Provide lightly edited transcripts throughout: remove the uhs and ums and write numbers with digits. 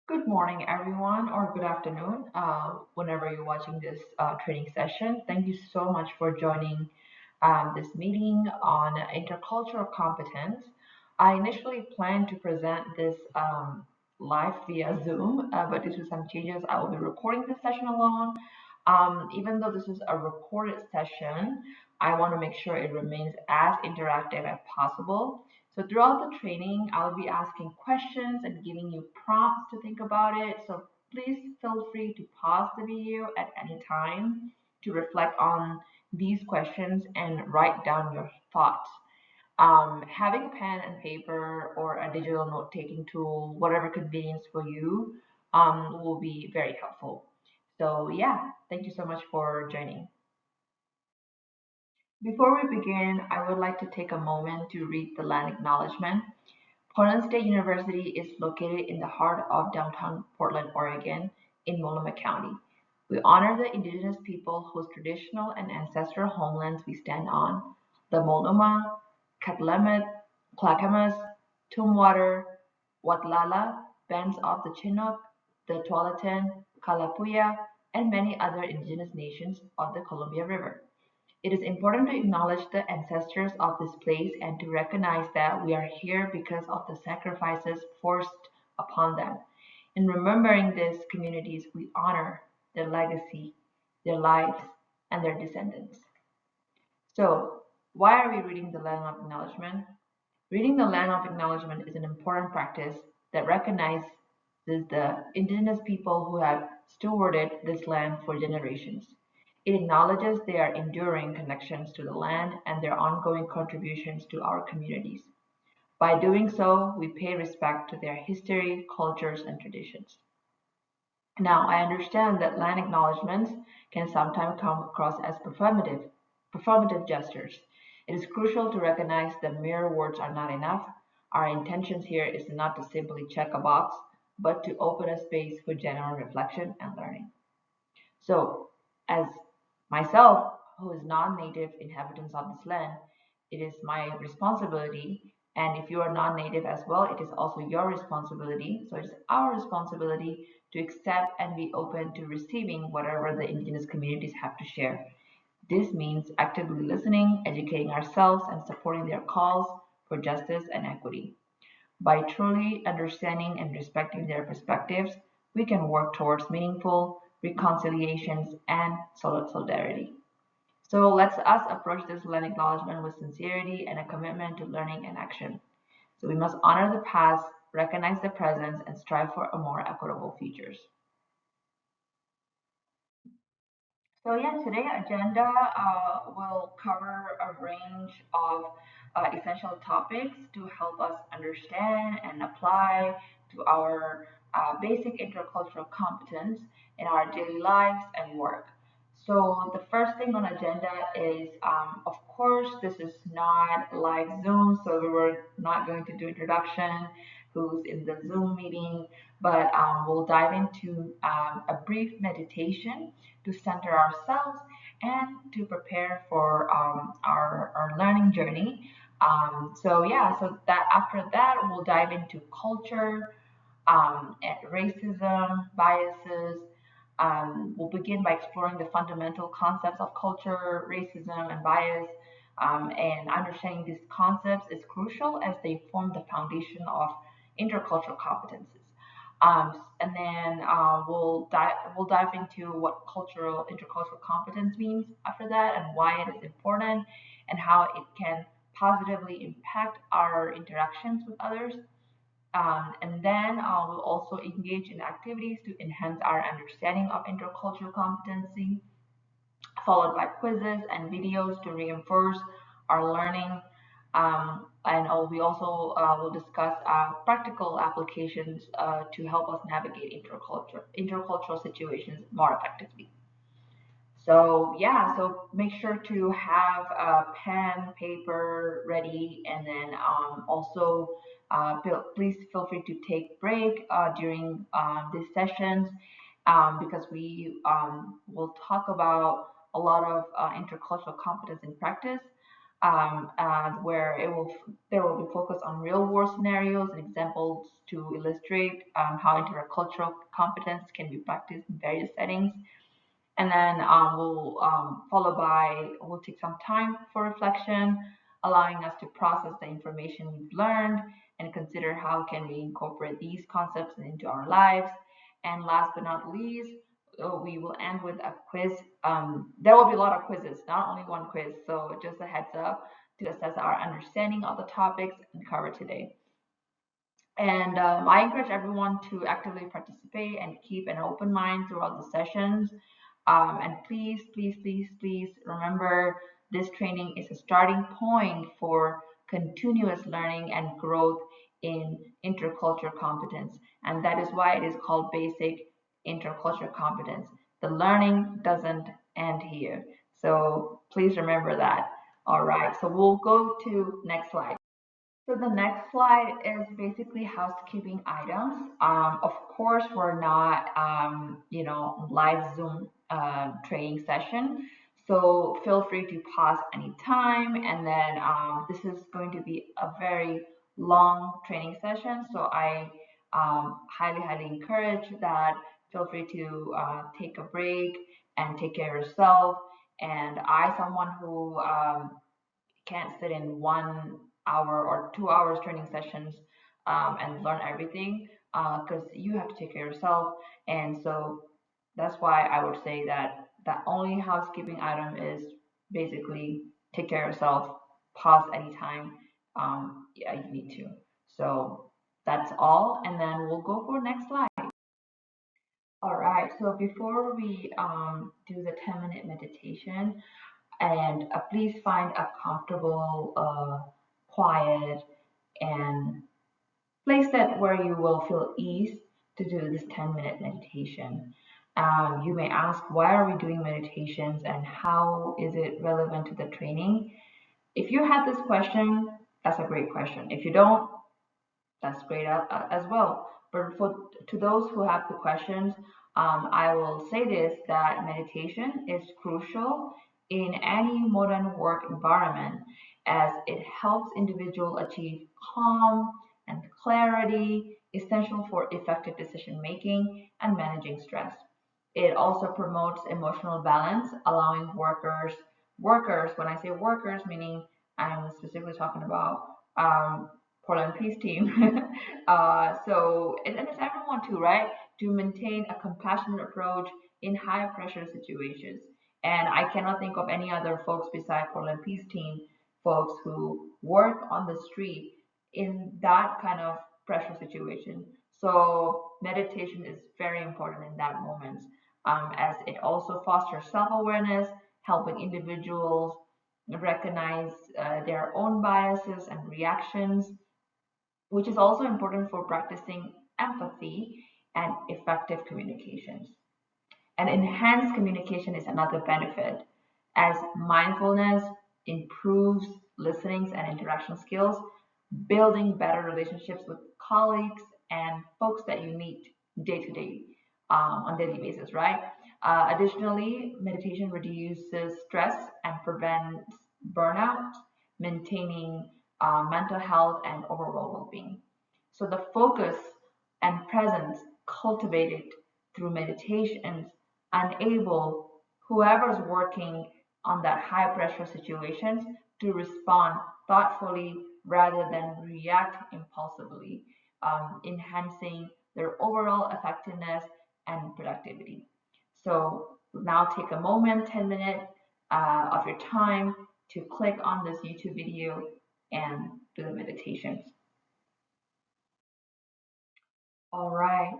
Good morning, everyone, or good afternoon, whenever you're watching this training session. Thank you so much for joining this meeting on intercultural competence. I initially planned to present this live via Zoom, but due to some changes, I will be recording this session alone. Even though this is a recorded session, I want to make sure it remains as interactive as possible. So throughout the training, I'll be asking questions and giving you prompts to think about it. So please feel free to pause the video at any time to reflect on these questions and write down your thoughts. Having a pen and paper or a digital note-taking tool, whatever convenience for you, will be very helpful. So yeah, thank you so much for joining. Before we begin, I would like to take a moment to read the land acknowledgement. Portland State University is located in the heart of downtown Portland, Oregon, in Multnomah County. We honor the indigenous people whose traditional and ancestral homelands we stand on, the Multnomah, Catlemet, Clackamas, Tumwater, Watlala, bands of the Chinook, the Tualatin, Kalapuya, and many other indigenous nations of the Columbia River. It is important to acknowledge the ancestors of this place and to recognize that we are here because of the sacrifices forced upon them. In remembering these communities, we honor their legacy, their lives, and their descendants. So, why are we reading the Land of Acknowledgement? Reading the Land of Acknowledgement is an important practice that recognizes the indigenous people who have stewarded this land for generations. It acknowledges their enduring connections to the land and their ongoing contributions to our communities. By doing so, we pay respect to their history, cultures, and traditions. Now, I understand that land acknowledgements can sometimes come across as performative gestures. It is crucial to recognize that mere words are not enough. Our intentions here is not to simply check a box, but to open a space for genuine reflection and learning. So, as myself, who is non-native inhabitants of this land, it is my responsibility, and if you are non-native as well, it is also your responsibility. So it is our responsibility to accept and be open to receiving whatever the indigenous communities have to share. This means actively listening, educating ourselves, and supporting their calls for justice and equity. By truly understanding and respecting their perspectives, we can work towards meaningful reconciliations and solidarity. So let's us approach this land acknowledgement with sincerity and a commitment to learning and action. So we must honor the past, recognize the present, and strive for a more equitable futures. So yeah, today agenda will cover a range of essential topics to help us understand and apply to our basic intercultural competence in our daily lives and work. So the first thing on agenda is, of course, this is not live Zoom, so we're not going to do introduction, who's in the Zoom meeting, but we'll dive into a brief meditation to center ourselves and to prepare for our learning journey. So yeah, so that after that we'll dive into culture, and racism, biases. We'll begin by exploring the fundamental concepts of culture, racism, and bias. And understanding these concepts is crucial as they form the foundation of intercultural competences. And then we'll dive into what intercultural competence means after that, and why it is important, and how it can positively impact our interactions with others. And then we'll also engage in activities to enhance our understanding of intercultural competency, followed by quizzes and videos to reinforce our learning. And we also will discuss practical applications to help us navigate intercultural situations more effectively. So yeah, so make sure to have a pen, paper ready, and then also please feel free to take break during these sessions because we will talk about a lot of intercultural competence in practice. where there will be focus on real world scenarios and examples to illustrate how intercultural competence can be practiced in various settings. And then we'll take some time for reflection, allowing us to process the information we've learned and consider how can we incorporate these concepts into our lives. And last but not least, we will end with a quiz. There will be a lot of quizzes, not only one quiz. So just a heads up to assess our understanding of the topics and covered today. And I encourage everyone to actively participate and keep an open mind throughout the sessions. And please, please, please, please remember this training is a starting point for continuous learning and growth in intercultural competence. And that is why it is called basic intercultural competence. The learning doesn't end here. So please remember that. All right, so we'll go to next slide. So the next slide is basically housekeeping items. Of course, we're not, live Zoom training session. So feel free to pause anytime. And then this is going to be a very long training session. So I highly, highly encourage that. Feel free to take a break and take care of yourself. And someone who can't sit in 1 hour or 2 hours training sessions and learn everything because you have to take care of yourself. And so that's why I would say that the only housekeeping item is basically take care of yourself, pause anytime yeah, you need to. So that's all. And then we'll go for next slide. All right. So before we do the 10-minute meditation, and please find a comfortable, quiet, and place that where you will feel ease to do this 10-minute meditation. You may ask, why are we doing meditations and how is it relevant to the training? If you have this question, that's a great question. If you don't, that's great as well. But to those who have the questions, I will say this, that meditation is crucial in any modern work environment as it helps individual achieve calm and clarity essential for effective decision making and managing stress. It also promotes emotional balance, allowing workers, when I say workers, meaning I'm specifically talking about Portland Peace Team. And it's everyone too, right? To maintain a compassionate approach in high pressure situations. And I cannot think of any other folks besides Portland Peace Team folks who work on the street in that kind of pressure situation. So meditation is very important in that moment, as it also fosters self-awareness, helping individuals recognize their own biases and reactions, which is also important for practicing empathy and effective communications. And enhanced communication is another benefit, as mindfulness improves listening and interaction skills, building better relationships with colleagues and folks that you meet day to day on daily basis, right? Additionally, meditation reduces stress and prevents burnout, maintaining mental health and overall well-being. So the focus and presence cultivated through meditations enable whoever's working on that high pressure situations to respond thoughtfully rather than react impulsively, enhancing their overall effectiveness and productivity. So now take a moment, 10 minutes of your time to click on this YouTube video and do the meditations. All right.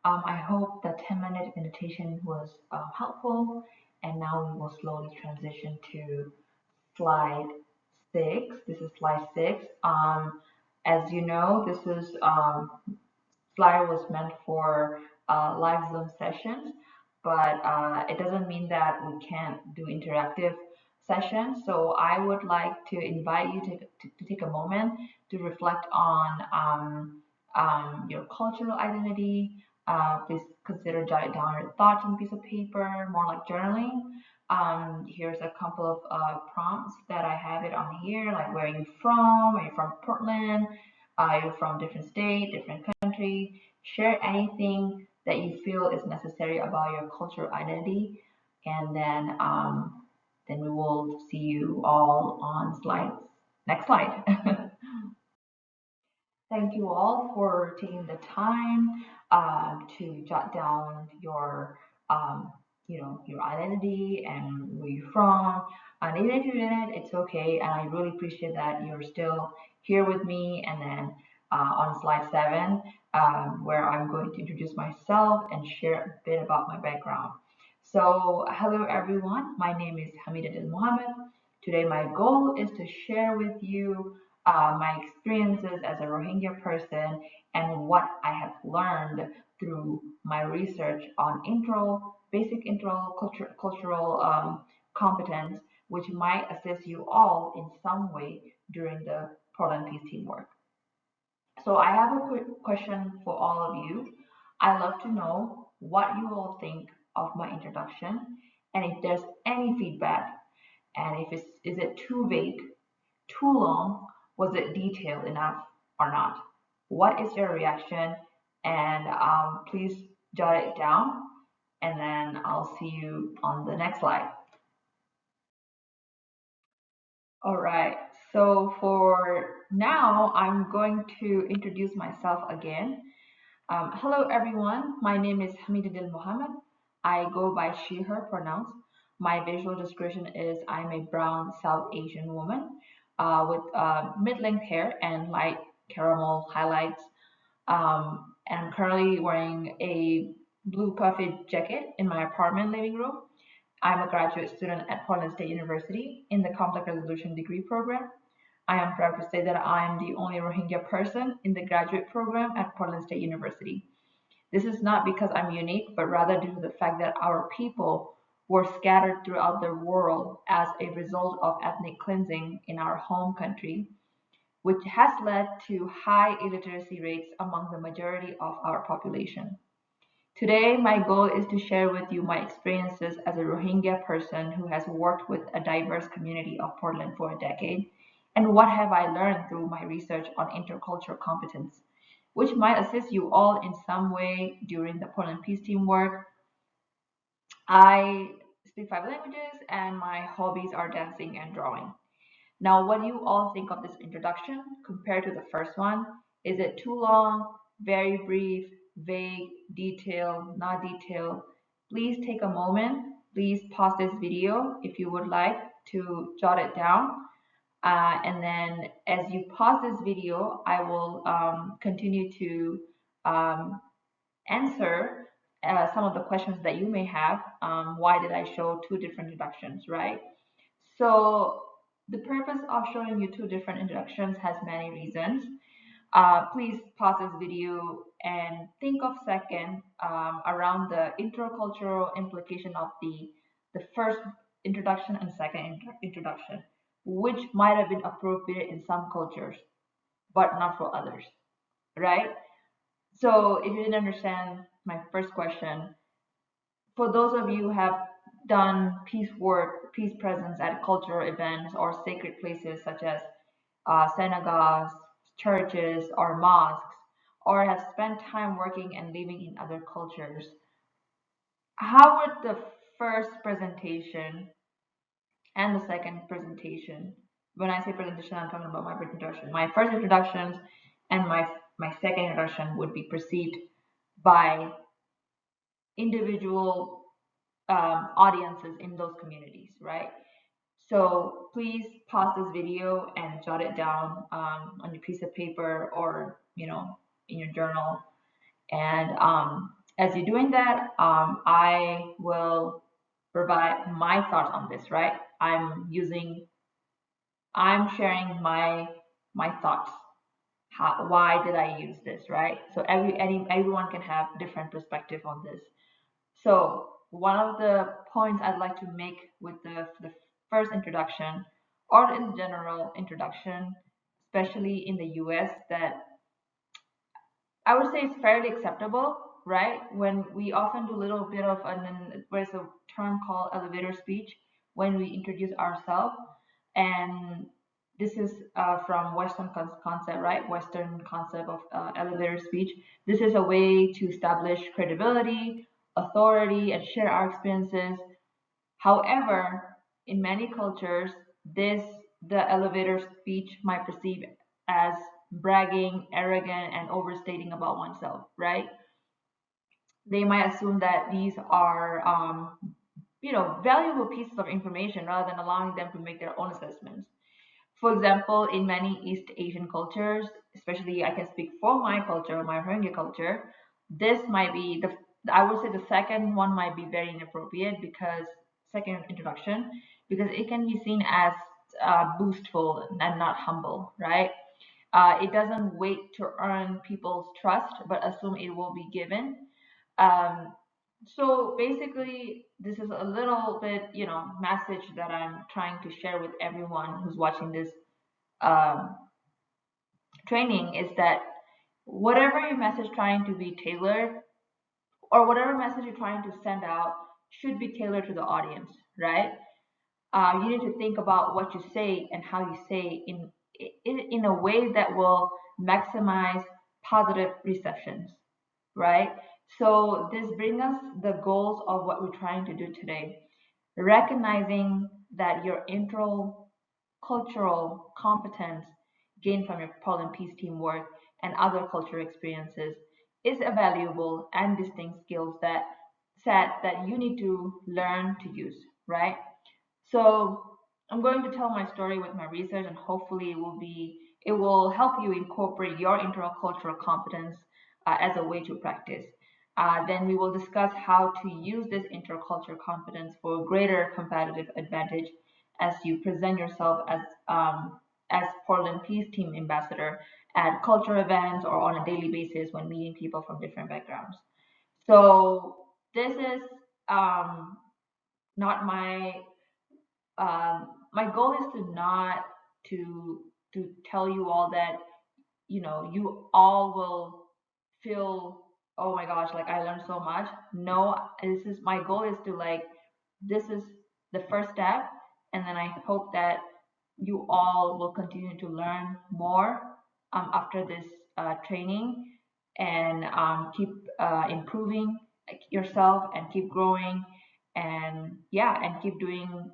I hope the 10-minute meditation was helpful. And now we will slowly transition to slide 6. This is slide 6. As you know, this is slide was meant for live Zoom sessions, but it doesn't mean that we can't do interactive sessions. So I would like to invite you to take a moment to reflect on your cultural identity. Please consider jotting down your thoughts on a piece of paper, more like journaling. Here's a couple of prompts that I have it on here, like where are you from? Are you from Portland? Are you from different state, different country? Share anything that you feel is necessary about your cultural identity, and then we will see you all on slides. Next slide. Thank you all for taking the time to jot down your, um, your identity and where you're from. And even if you didn't, it's okay. And I really appreciate that you're still here with me. And then on slide 7, where I'm going to introduce myself and share a bit about my background. So, hello everyone. My name is Hamida Del Mohammed. Today, my goal is to share with you my experiences as a Rohingya person and what I have learned through my research on basic cultural competence, which might assist you all in some way during the Portland Peace Team work. So I have a quick question for all of you. I'd love to know what you all think of my introduction and if there's any feedback and if is it too vague, too long? Was it detailed enough or not? What is your reaction? And please jot it down, and then I'll see you on the next slide. All right, so for now, I'm going to introduce myself again. Hello, everyone. My name is Hamidudin Mohammed. I go by she, her pronouns. My visual description is I'm a brown South Asian woman with mid-length hair and light caramel highlights. And I'm currently wearing a blue puffy jacket in my apartment living room. I'm a graduate student at Portland State University in the Conflict Resolution degree program. I am proud to say that I am the only Rohingya person in the graduate program at Portland State University. This is not because I'm unique, but rather due to the fact that our people were scattered throughout the world as a result of ethnic cleansing in our home country, which has led to high illiteracy rates among the majority of our population. Today, my goal is to share with you my experiences as a Rohingya person who has worked with a diverse community of Portland for a decade, and what have I learned through my research on intercultural competence, which might assist you all in some way during the Portland Peace Team work. I speak 5 languages, and my hobbies are dancing and drawing. Now, what do you all think of this introduction compared to the first one? Is it too long, very brief, vague, detailed, not detailed? Please take a moment. Please pause this video if you would like to jot it down. And then as you pause this video, I will continue to um, answer some of the questions that you may have. Why did I show two different introductions, right? So the purpose of showing you two different introductions has many reasons. Please pause this video and think of second around the intercultural implication of the first introduction and second introduction, which might have been appropriate in some cultures, but not for others, right? So if you didn't understand my first question, for those of you who have done peace work, peace presence at cultural events or sacred places such as synagogues, churches, or mosques, or have spent time working and living in other cultures, how would the first presentation and the second presentation, when I say presentation, I'm talking about my introduction, my first introductions and my second introduction would be perceived by individual audiences in those communities, right? So please pause this video and jot it down on your piece of paper or in your journal. And as you're doing that, I will provide my thoughts on this. Right? I'm sharing my thoughts. Why did I use this? Right? So everyone can have different perspective on this. So one of the points I'd like to make with the first introduction, or in general introduction, especially in the US, that I would say is fairly acceptable, right? When we often do a little bit of there's a term called elevator speech when we introduce ourselves, and this is from Western concept, right? Western concept of elevator speech. This is a way to establish credibility, authority, and share our experiences. However, in many cultures, this the elevator speech might perceive as bragging, arrogant, and overstating about oneself, right? They might assume that these are, valuable pieces of information rather than allowing them to make their own assessments. For example, in many East Asian cultures, especially I can speak for my culture, my Rohingya culture, this might be I would say the second one might be very inappropriate because second introduction, because it can be seen as boastful and not humble, right? It doesn't wait to earn people's trust, but assume it will be given. Um, so basically, this is a little bit, message that I'm trying to share with everyone who's watching this um, training is that whatever your message trying to be tailored or whatever message you're trying to send out should be tailored to the audience, right? You need to think about what you say and how you say in a way that will maximize positive receptions, right? So this brings us the goals of what we're trying to do today. Recognizing that your intro cultural competence gained from your Poland Peace Team work and other cultural experiences is a valuable and distinct skills that you need to learn to use, right? So I'm going to tell my story with my research, and hopefully it will help you incorporate your intercultural competence as a way to practice. Then we will discuss how to use this intercultural competence for greater competitive advantage as you present yourself as Portland Peace Team ambassador at cultural events or on a daily basis when meeting people from different backgrounds. So this is not my goal is to not to tell you all that you all will feel, oh my gosh, like I learned so much. No, this is my goal is to like this is the first step, and then I hope that you all will continue to learn more after this training and keep improving yourself and keep growing and yeah and keep doing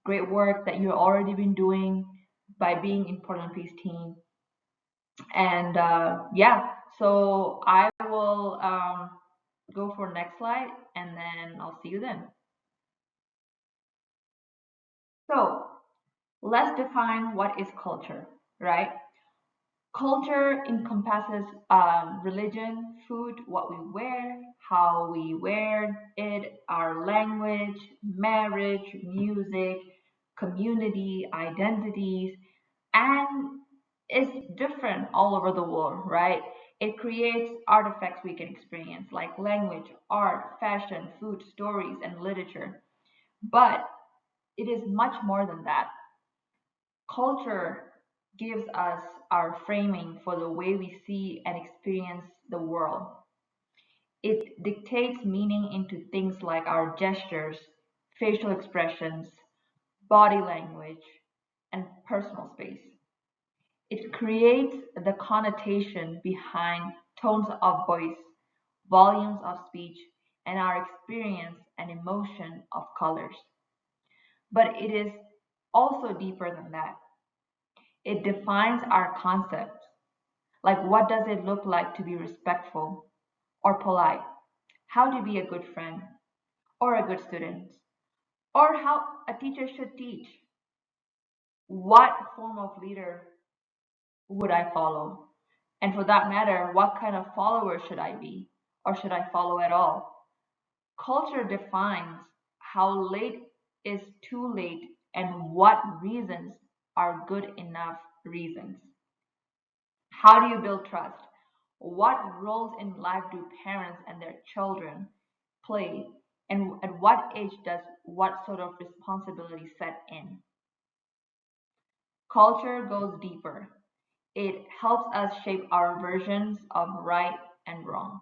great work that you've already been doing by being in Portland Peace Team. And yeah, so I will go for next slide and then I'll see you then. So let's define what is culture, right? Culture encompasses religion, food, what we wear, how we wear it, our language, marriage, music, community, identities, and it's different all over the world, right? It creates artifacts we can experience like language, art, fashion, food, stories, and literature. But it is much more than that. Culture gives us our framing for the way we see and experience the world. It dictates meaning into things like our gestures, facial expressions, body language, and personal space. It creates the connotation behind tones of voice, volumes of speech, and our experience and emotion of colors. But it is also deeper than that. It defines our concepts, like what does it look like to be respectful or polite, how to be a good friend or a good student, or how a teacher should teach, what form of leader would I follow, and for that matter, what kind of follower should I be, or should I follow at all? Culture defines how late is too late and what reasons are good enough reasons. How do you build trust? What roles in life do parents and their children play? And at what age does what sort of responsibility set in? Culture goes deeper. It helps us shape our versions of right and wrong.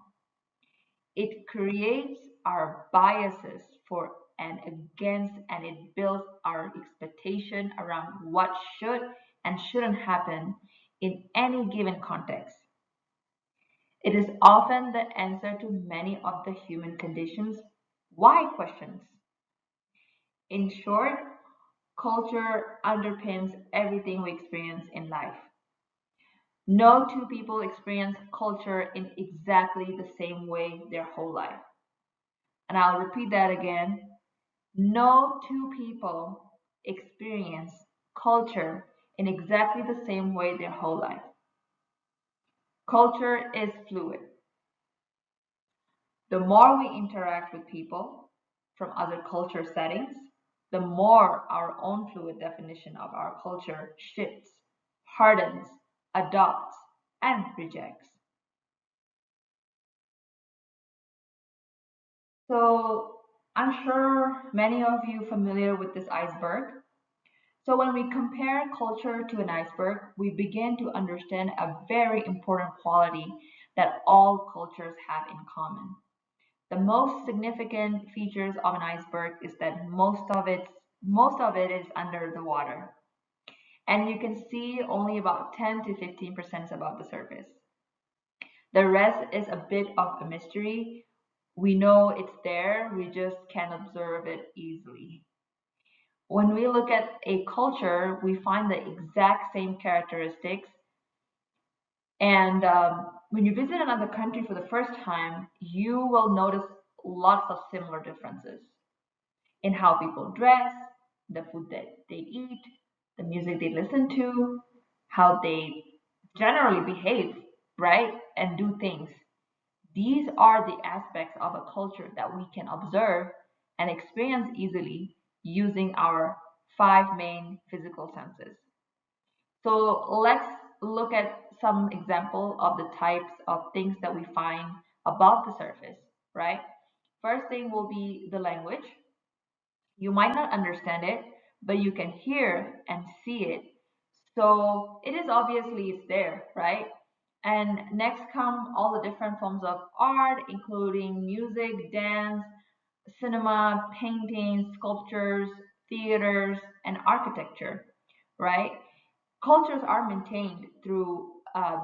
It creates our biases for and against, and it builds our expectation around what should and shouldn't happen in any given context. It is often the answer to many of the human conditions why questions. In short, culture underpins everything we experience in life. No two people experience culture in exactly the same way their whole life. And I'll repeat that again. No two people experience culture in exactly the same way their whole life. Culture is fluid. The more we interact with people from other culture settings, the more our own fluid definition of our culture shifts, hardens, adopts, and rejects. So I'm sure many of you familiar with this iceberg. So when we compare culture to an iceberg, we begin to understand a very important quality that all cultures have in common. The most significant features of an iceberg is that most of it is under the water, and you can see only about 10 to 15% above the surface. The rest is a bit of a mystery. We know it's there, we just can't observe it easily. When we look at a culture, we find the exact same characteristics. And when you visit another country for the first time, you will notice lots of similar differences in how people dress, the food that they eat, the music they listen to, how they generally behave, right? And do things. These are the aspects of a culture that we can observe and experience easily using our five main physical senses. So let's look at some example of the types of things that we find above the surface, right? First thing will be the language. You might not understand it, but you can hear and see it. So it is obviously it's there, right? And next come all the different forms of art, including music, dance, cinema, painting, sculptures, theaters, and architecture, right? Cultures are maintained through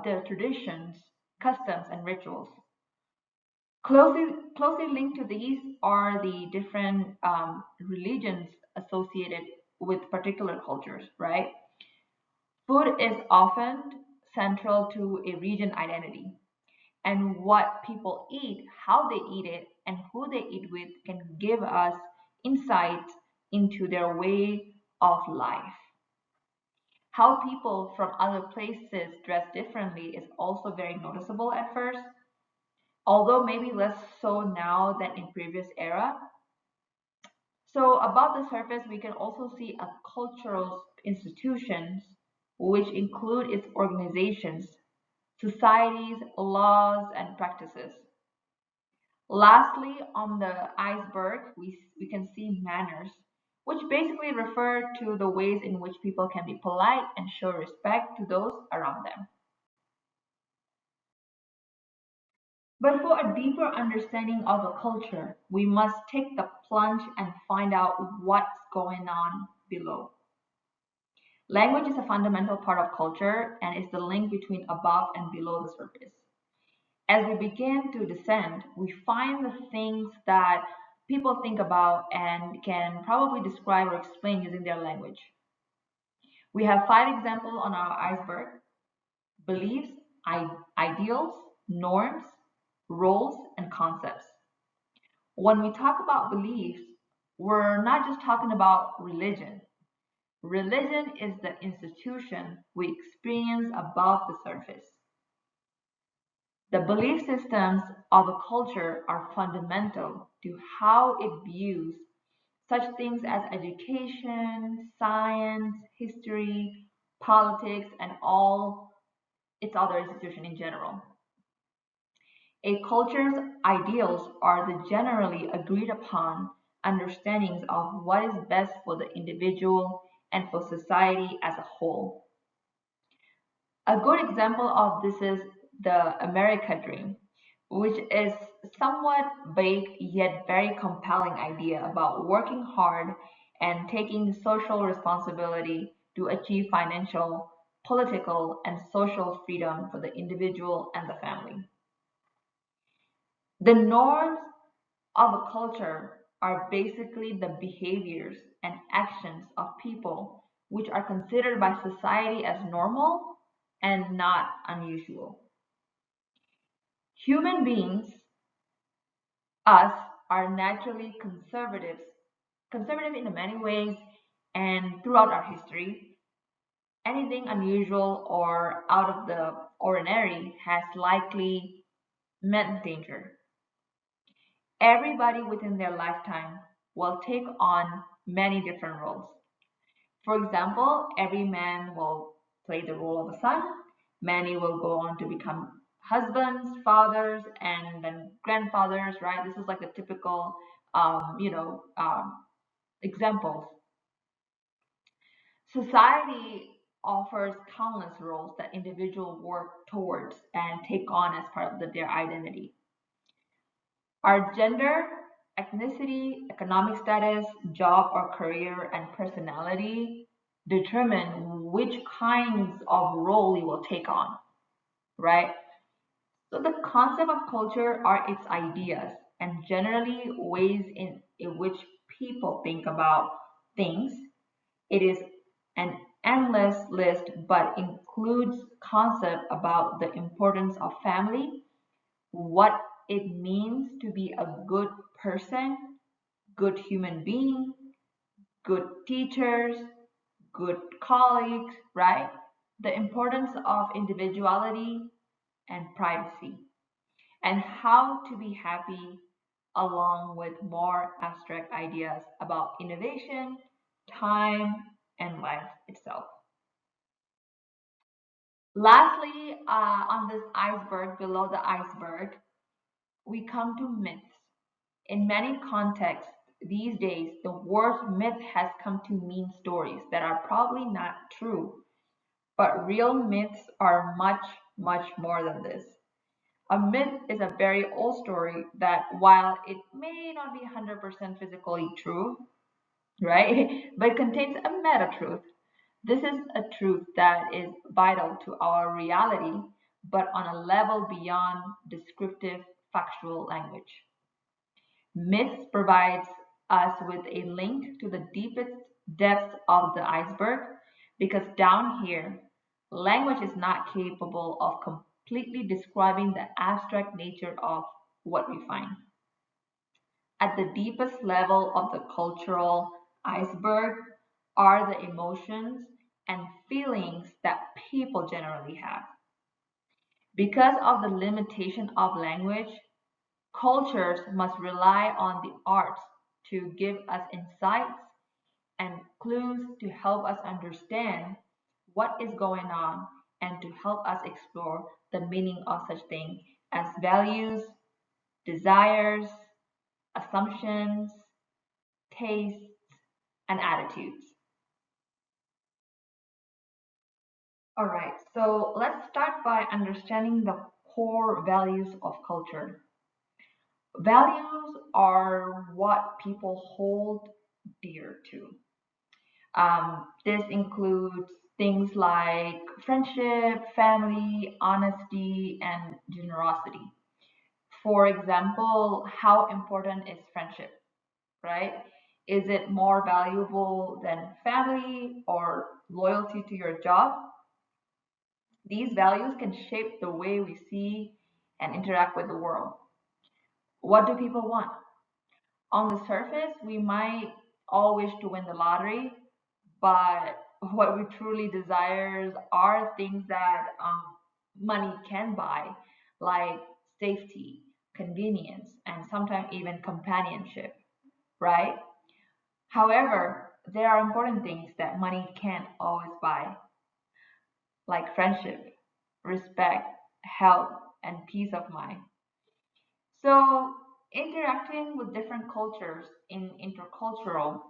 their traditions, customs, and rituals. Closely linked to these are the different religions associated with particular cultures, right? Food is often central to a region identity, and what people eat, how they eat it, and who they eat with can give us insight into their way of life. How people from other places dress differently is also very noticeable at first, although maybe less so now than in previous era. So above the surface, we can also see a cultural institutions, which include its organizations, societies, laws, and practices. Lastly, on the iceberg, we can see manners, which basically refer to the ways in which people can be polite and show respect to those around them. But for a deeper understanding of a culture, we must take the plunge and find out what's going on below. Language is a fundamental part of culture and is the link between above and below the surface. As we begin to descend, we find the things that people think about and can probably describe or explain using their language. We have five examples on our iceberg: beliefs, ideals, norms, roles, and concepts. When we talk about beliefs, we're not just talking about religion. Religion is the institution we experience above the surface. The belief systems of a culture are fundamental to how it views such things as education, science, history, politics, and all its other institutions in general. A culture's ideals are the generally agreed upon understandings of what is best for the individual and for society as a whole. A good example of this is the America dream, which is somewhat vague yet very compelling idea about working hard and taking social responsibility to achieve financial, political, and social freedom for the individual and the family. The norms of a culture are basically the behaviors and actions of people which are considered by society as normal and not unusual. Human beings, us, are naturally conservative in many ways, and throughout our history, anything unusual or out of the ordinary has likely meant danger. Everybody within their lifetime will take on many different roles. For example, every man will play the role of a son, many will go on to become husbands, fathers, and then grandfathers, right? This is like the typical, examples. Society offers countless roles that individuals work towards and take on as part of their identity. Our gender, ethnicity, economic status, job or career, and personality determine which kinds of role we will take on, right? So the concept of culture are its ideas and generally ways in which people think about things. It is an endless list but includes concept about the importance of family, what it means to be a good person, good human being, good teachers, good colleagues, right? The importance of individuality and privacy, and how to be happy, along with more abstract ideas about innovation, time, and life itself. Lastly, on this iceberg, below the iceberg, we come to myths. In many contexts these days, the word myth has come to mean stories that are probably not true, but real myths are much, much more than this. A myth is a very old story that, while it may not be 100% physically true, right, but it contains a meta truth. This is a truth that is vital to our reality, but on a level beyond descriptive factual language. Myths provides us with a link to the deepest depths of the iceberg because down here, language is not capable of completely describing the abstract nature of what we find. At the deepest level of the cultural iceberg are the emotions and feelings that people generally have. Because of the limitation of language, cultures must rely on the arts to give us insights and clues to help us understand what is going on and to help us explore the meaning of such things as values, desires, assumptions, tastes, and attitudes. All right, so let's start by understanding the core values of culture. Values are what people hold dear to. This includes things like friendship, family, honesty, and generosity. For example, how important is friendship, right? Is it more valuable than family or loyalty to your job? These values can shape the way we see and interact with the world. What do people want? On the surface, we might all wish to win the lottery, but what we truly desire are things that money can buy, like safety, convenience, and sometimes even companionship, right? However, there are important things that money can't always buy, like friendship, respect, health, and peace of mind. So, interacting with different cultures in intercultural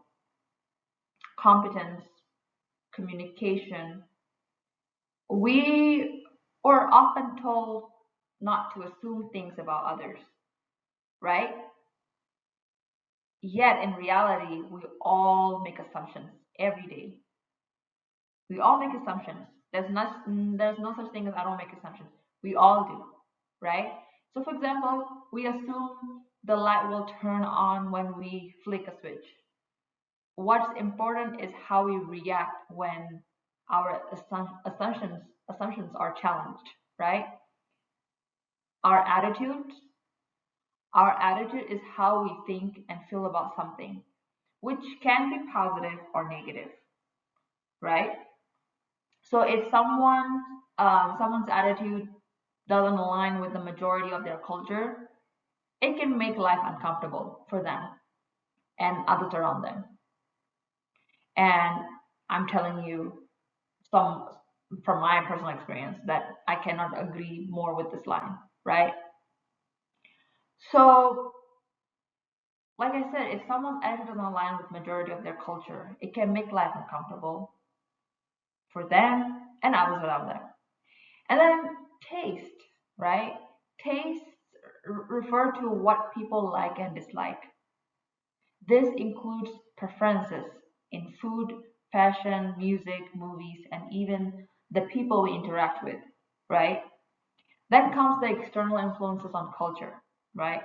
competence, communication, we are often told not to assume things about others, right? Yet in reality, we all make assumptions every day. We all make assumptions. There's no such thing as I don't make assumptions. We all do, right? So for example, we assume the light will turn on when we flick a switch. What's important is how we react when our assumptions are challenged, right? Our attitude, our attitude is how we think and feel about something, which can be positive or negative, right? So if someone's attitude doesn't align with the majority of their culture, it can make life uncomfortable for them and others around them. And I'm telling you some from my personal experience that I cannot agree more with this line, right? So, like I said, if someone's attitude doesn't align with majority of their culture, it can make life uncomfortable for them and others around them. And then taste, right? Tastes refer to what people like and dislike. This includes preferences in food, fashion, music, movies, and even the people we interact with, right? Then comes the external influences on culture, right?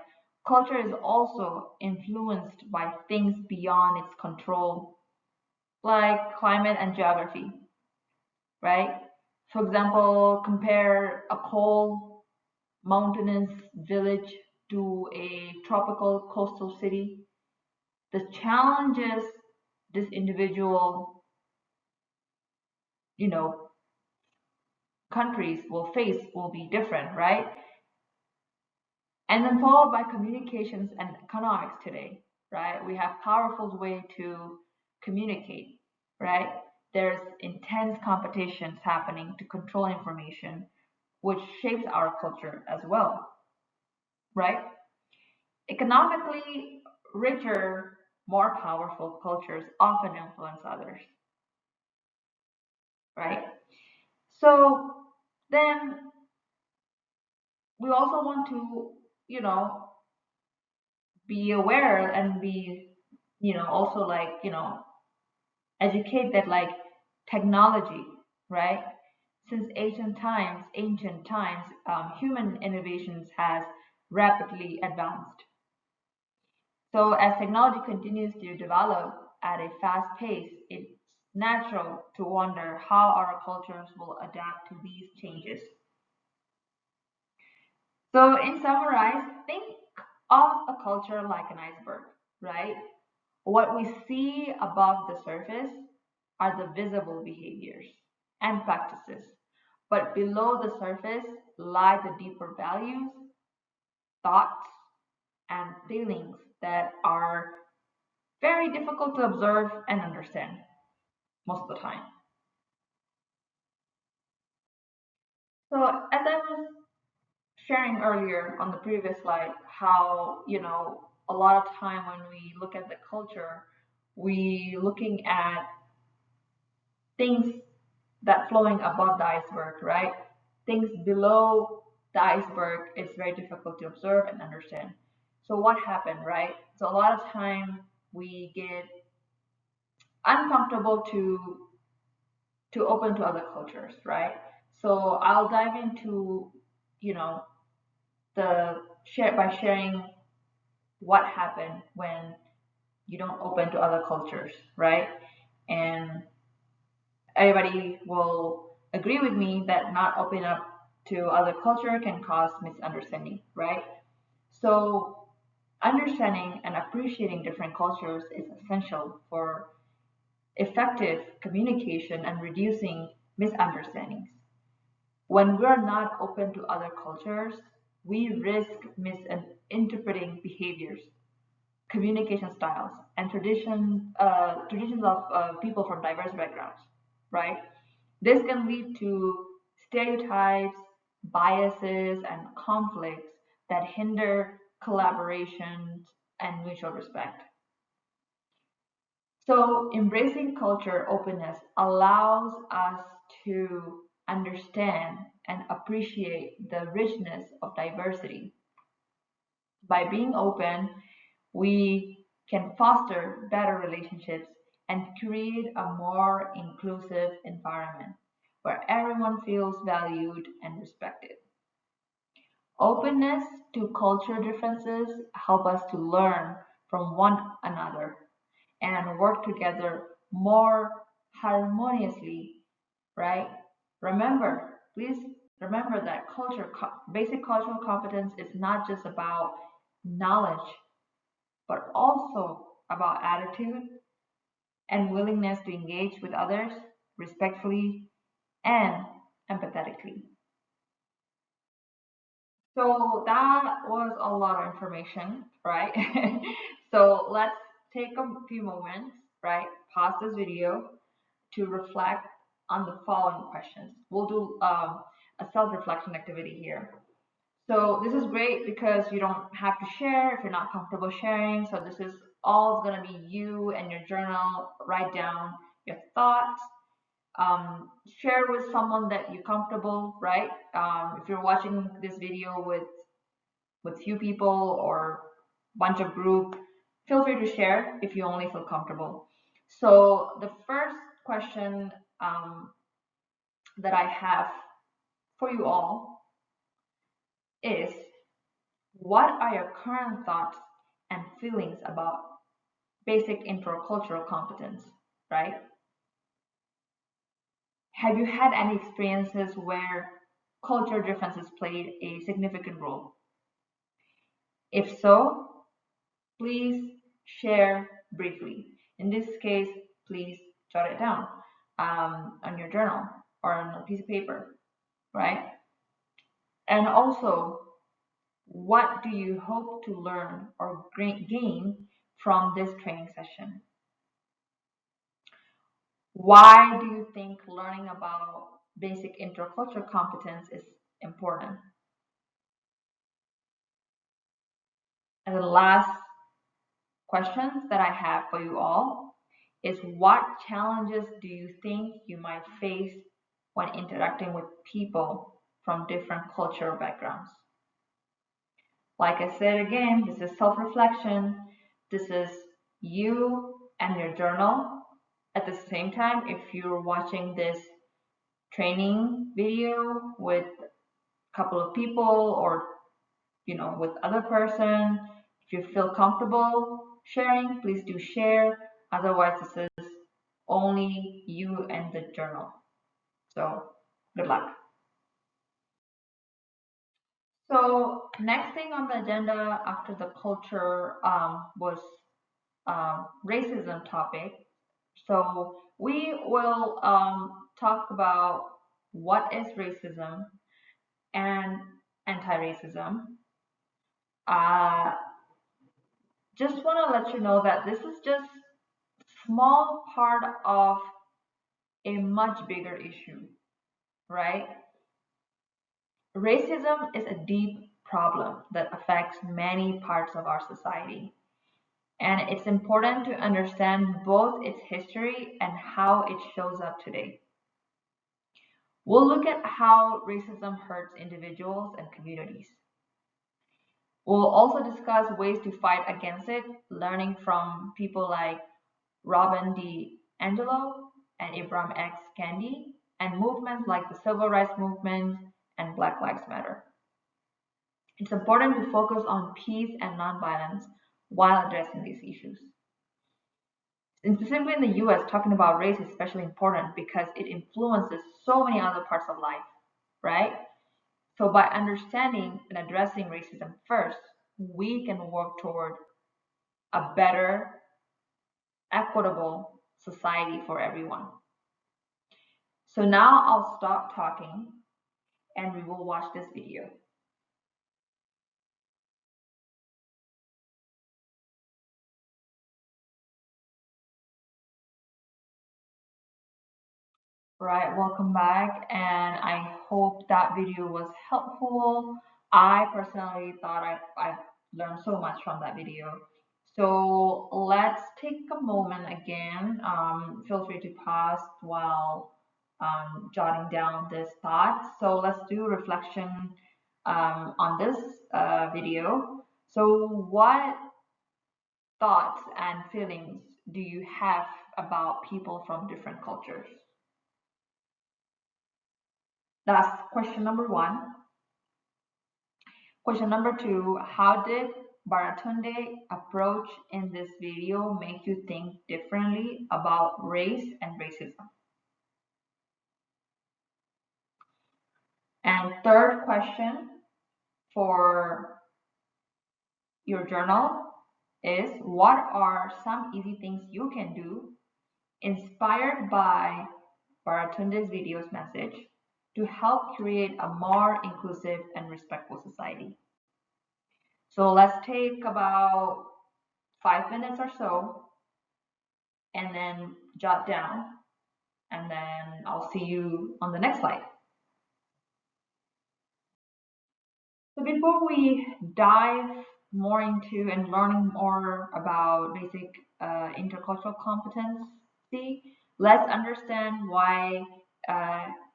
Culture is also influenced by things beyond its control, like climate and geography, right? For example, compare a cold, mountainous village to a tropical coastal city. The challenges this individual, you know, countries will face will be different, right? And then followed by communications and economics today, right? We have powerful way to communicate, right? There's intense competitions happening to control information, which shapes our culture as well, right? Economically richer, more powerful cultures often influence others, right? So then we also want to, you know, be aware and be, also like, educate that like technology, right? Since ancient times, human innovations has rapidly advanced. So as technology continues to develop at a fast pace, it's natural to wonder how our cultures will adapt to these changes. So in summarize, think of a culture like an iceberg, right? What we see above the surface are the visible behaviors and practices. But below the surface lie the deeper values, thoughts, and feelings that are very difficult to observe and understand most of the time. So, as I was sharing earlier on the previous slide, how, a lot of time when we look at the culture, we looking at things that flowing above the iceberg, right? Things below the iceberg is very difficult to observe and understand. So what happened, right? So a lot of time we get uncomfortable to open to other cultures, right? So I'll dive into, you know, the share by sharing what happened when you don't open to other cultures, right? And everybody will agree with me that not opening up to other culture can cause misunderstanding, right? So understanding and appreciating different cultures is essential for effective communication and reducing misunderstandings. When we're not open to other cultures, we risk misinterpreting behaviors, communication styles, and traditions of people from diverse backgrounds, right? This can lead to stereotypes, biases, and conflicts that hinder collaboration and mutual respect. So, embracing culture openness allows us to understand and appreciate the richness of diversity. By being open, we can foster better relationships and create a more inclusive environment where everyone feels valued and respected. Openness to culture differences help us to learn from one another and work together more harmoniously, right? Please remember that basic cultural competence is not just about knowledge, but also about attitude and willingness to engage with others respectfully and empathetically. So that was a lot of information, right? So let's take a few moments, right? Pause this video to reflect on the following questions. We'll do a self-reflection activity here. So this is great because you don't have to share if you're not comfortable sharing. So this is all going to be you and your journal. Write down your thoughts. Share with someone that you're comfortable, right? If you're watching this video with few people or bunch of group, feel free to share if you only feel comfortable. So the first question that I have for you all is, what are your current thoughts and feelings about basic intercultural competence, right? Have you had any experiences where culture differences played a significant role? If so, please share briefly. In this case, please jot it down on your journal or on a piece of paper, right? And also, what do you hope to learn or gain from this training session? Why do you think learning about basic intercultural competence is important? And the last questions that I have for you all is, what challenges do you think you might face when interacting with people from different cultural backgrounds? Like I said again, this is self-reflection. This is you and your journal. At the same time, if you're watching this training video with a couple of people or with other person, if you feel comfortable sharing, please do share. Otherwise, this is only you and the journal. So good luck. So next thing on the agenda after the culture was racism topic. So we will talk about what is racism and anti-racism. Uh, just want to let you know that this is just small part of a much bigger issue, right? Racism is a deep problem that affects many parts of our society. And it's important to understand both its history and how it shows up today. We'll look at how racism hurts individuals and communities. We'll also discuss ways to fight against it, learning from people like Robin D. Angelo and Ibram X. Kendi, and movements like the Civil Rights Movement and Black Lives Matter. It's important to focus on peace and nonviolence while addressing these issues. And specifically in the US, talking about race is especially important because it influences so many other parts of life, right? So by understanding and addressing racism first, we can work toward a better, equitable society for everyone. So now I'll stop talking and we will watch this video. Right, welcome back, and I hope that video was helpful. I personally thought I learned so much from that video. So let's take a moment again. Feel free to pause while jotting down this thought. So let's do reflection on this video. So what thoughts and feelings do you have about people from different cultures? That's question number one. Question number two, how did Baratunde approach in this video make you think differently about race and racism? And third question for your journal is, what are some easy things you can do inspired by Baratunde's video's message to help create a more inclusive and respectful society? So let's take about 5 minutes or so and then jot down, and then I'll see you on the next slide. So before we dive more into and learning more about basic intercultural competency, let's understand why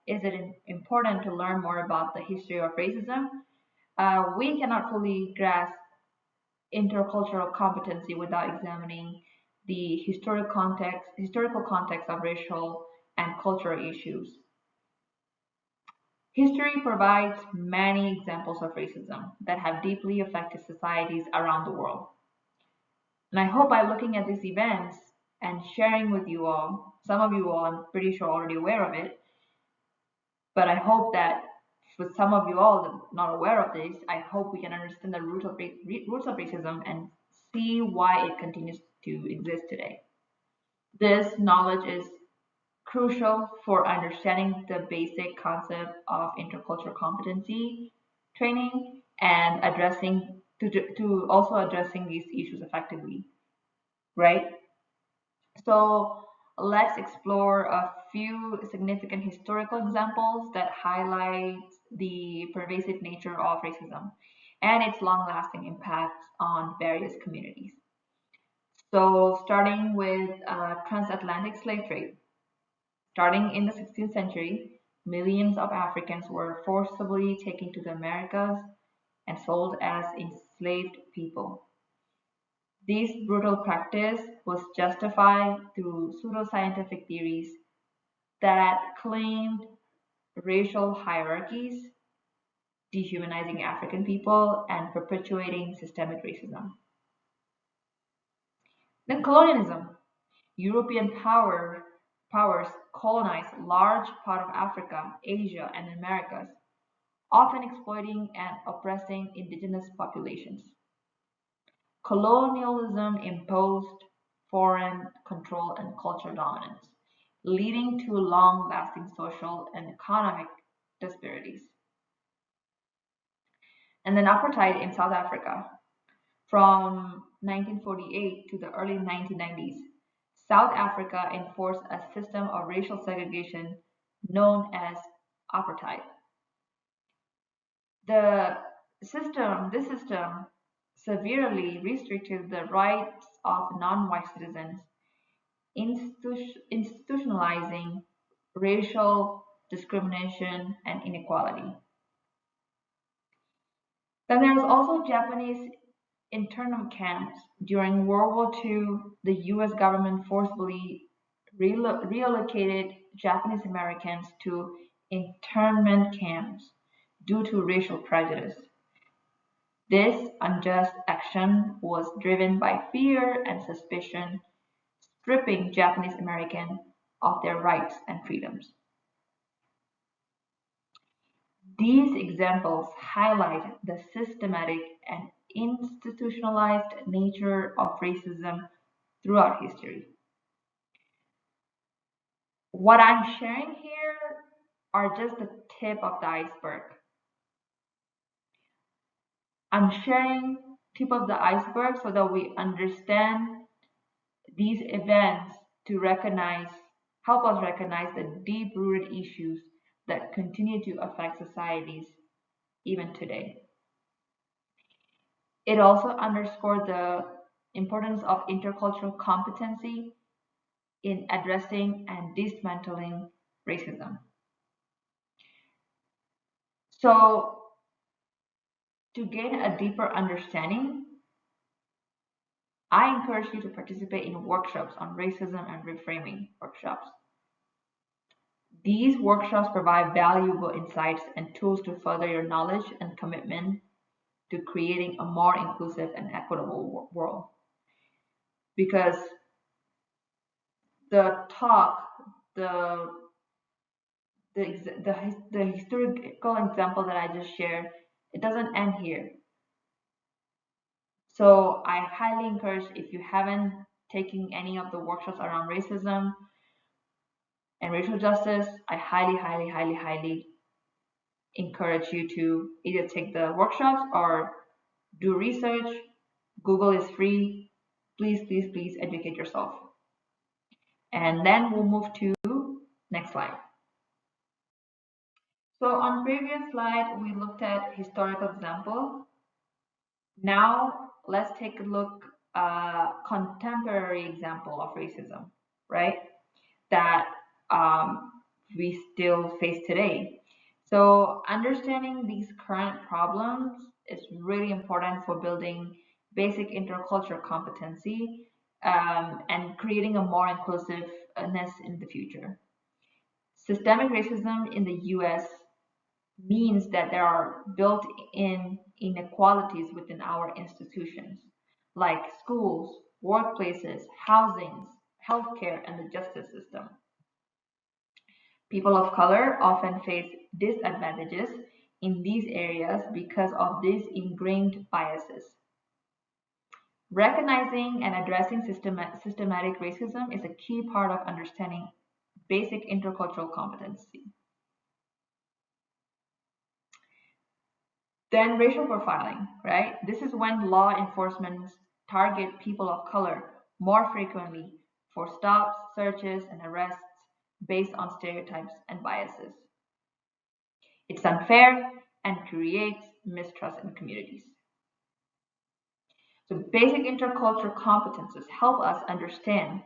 is it important to learn more about the history of racism. We cannot fully grasp intercultural competency without examining the historical context of racial and cultural issues. History provides many examples of racism that have deeply affected societies around the world. And I hope by looking at these events and sharing with you all, some of you all, I'm pretty sure already aware of it, but I hope that with some of you all that not aware of this, I hope we can understand the roots of racism and see why it continues to exist today. This knowledge is crucial for understanding the basic concept of intercultural competency training and to also addressing these issues effectively, right? So let's explore a few significant historical examples that highlight the pervasive nature of racism and its long-lasting impacts on various communities. So starting with transatlantic slave trade. Starting in the 16th century, millions of Africans were forcibly taken to the Americas and sold as enslaved people. This brutal practice was justified through pseudoscientific theories that claimed racial hierarchies, dehumanizing African people, and perpetuating systemic racism. Then colonialism. Powers colonized large part of Africa, Asia, and Americas, often exploiting and oppressing indigenous populations. Colonialism imposed foreign control and cultural dominance, leading to long-lasting social and economic disparities. And then apartheid in South Africa. From 1948 to the early 1990s, South Africa enforced a system of racial segregation known as apartheid. This system severely restricted the rights of non-white citizens, institutionalizing racial discrimination and inequality. Then there was also Japanese internment camps. During World War II, the US government forcibly reallocated Japanese Americans to internment camps due to racial prejudice. This unjust action was driven by fear and suspicion, stripping Japanese Americans of their rights and freedoms. These examples highlight the systematic and institutionalized nature of racism throughout history. What I'm sharing here are just the tip of the iceberg. I'm sharing tip of the iceberg so that we understand these events to help us recognize the deep-rooted issues that continue to affect societies even today. It also underscored the importance of intercultural competency in addressing and dismantling racism. So, to gain a deeper understanding, I encourage you to participate in workshops on racism and reframing workshops. These workshops provide valuable insights and tools to further your knowledge and commitment to creating a more inclusive and equitable world. Because the talk, the the historical example that I just shared, it doesn't end here. So I highly encourage, if you haven't taken any of the workshops around racism and racial justice, I highly encourage you to either take the workshops or do research. Google is free. Please educate yourself. And then we'll move to next slide. So on previous slide, we looked at historical example. Now let's take a look contemporary example of racism, right? That we still face today. So understanding these current problems is really important for building basic intercultural competency and creating a more inclusiveness in the future. Systemic racism in the US means that there are built-in inequalities within our institutions, like schools, workplaces, housings, healthcare, and the justice system. People of color often face disadvantages in these areas because of these ingrained biases. Recognizing and addressing systematic racism is a key part of understanding basic intercultural competency. Then racial profiling, right? This is when law enforcement target people of color more frequently for stops, searches, and arrests based on stereotypes and biases. It's unfair and creates mistrust in communities. So basic intercultural competences help us understand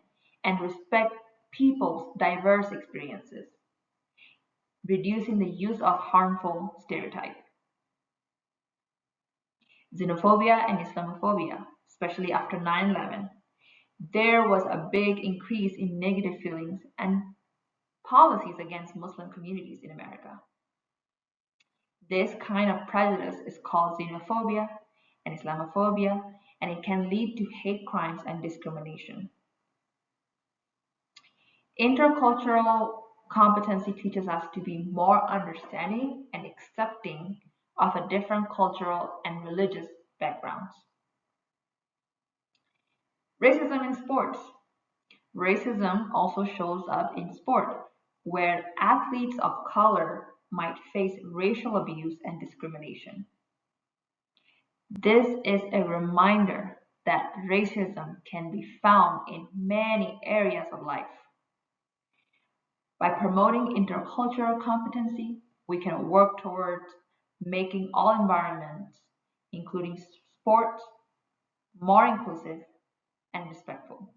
and respect people's diverse experiences, reducing the use of harmful stereotypes. Xenophobia and Islamophobia, especially after 9/11, there was a big increase in negative feelings and policies against Muslim communities in America. This kind of prejudice is called xenophobia and Islamophobia, and it can lead to hate crimes and discrimination. Intercultural competency teaches us to be more understanding and accepting of a different cultural and religious backgrounds. Racism in sports. Racism also shows up in sport, where athletes of color might face racial abuse and discrimination. This is a reminder that racism can be found in many areas of life. By promoting intercultural competency, we can work towards making all environments, including sports, more inclusive and respectful.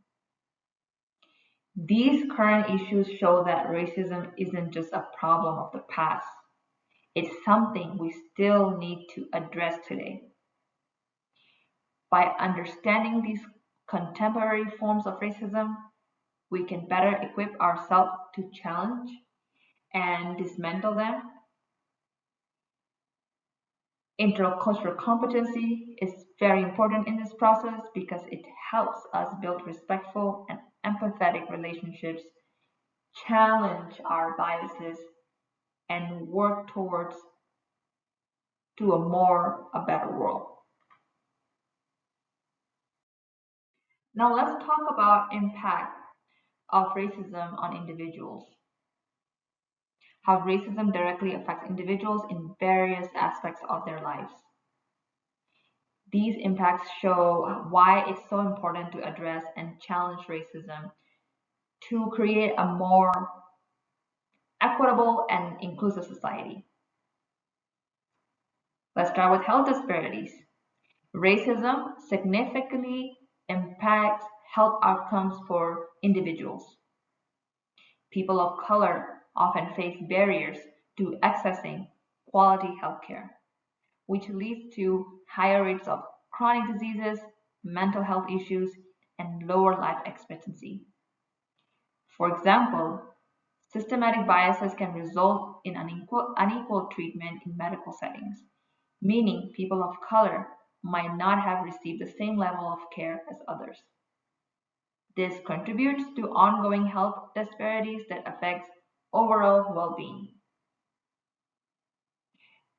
These current issues show that racism isn't just a problem of the past, it's something we still need to address today. By understanding these contemporary forms of racism, we can better equip ourselves to challenge and dismantle them. Intercultural competency is very important in this process because it helps us build respectful and empathetic relationships, challenge our biases, and work towards to a better world. Now let's talk about impact of racism on individuals. How racism directly affects individuals in various aspects of their lives. These impacts show why it's so important to address and challenge racism to create a more equitable and inclusive society. Let's start with health disparities. Racism significantly impacts health outcomes for individuals. People of color often face barriers to accessing quality healthcare, which leads to higher rates of chronic diseases, mental health issues, and lower life expectancy. For example, systematic biases can result in unequal treatment in medical settings, meaning people of color might not have received the same level of care as others. This contributes to ongoing health disparities that affects overall well-being.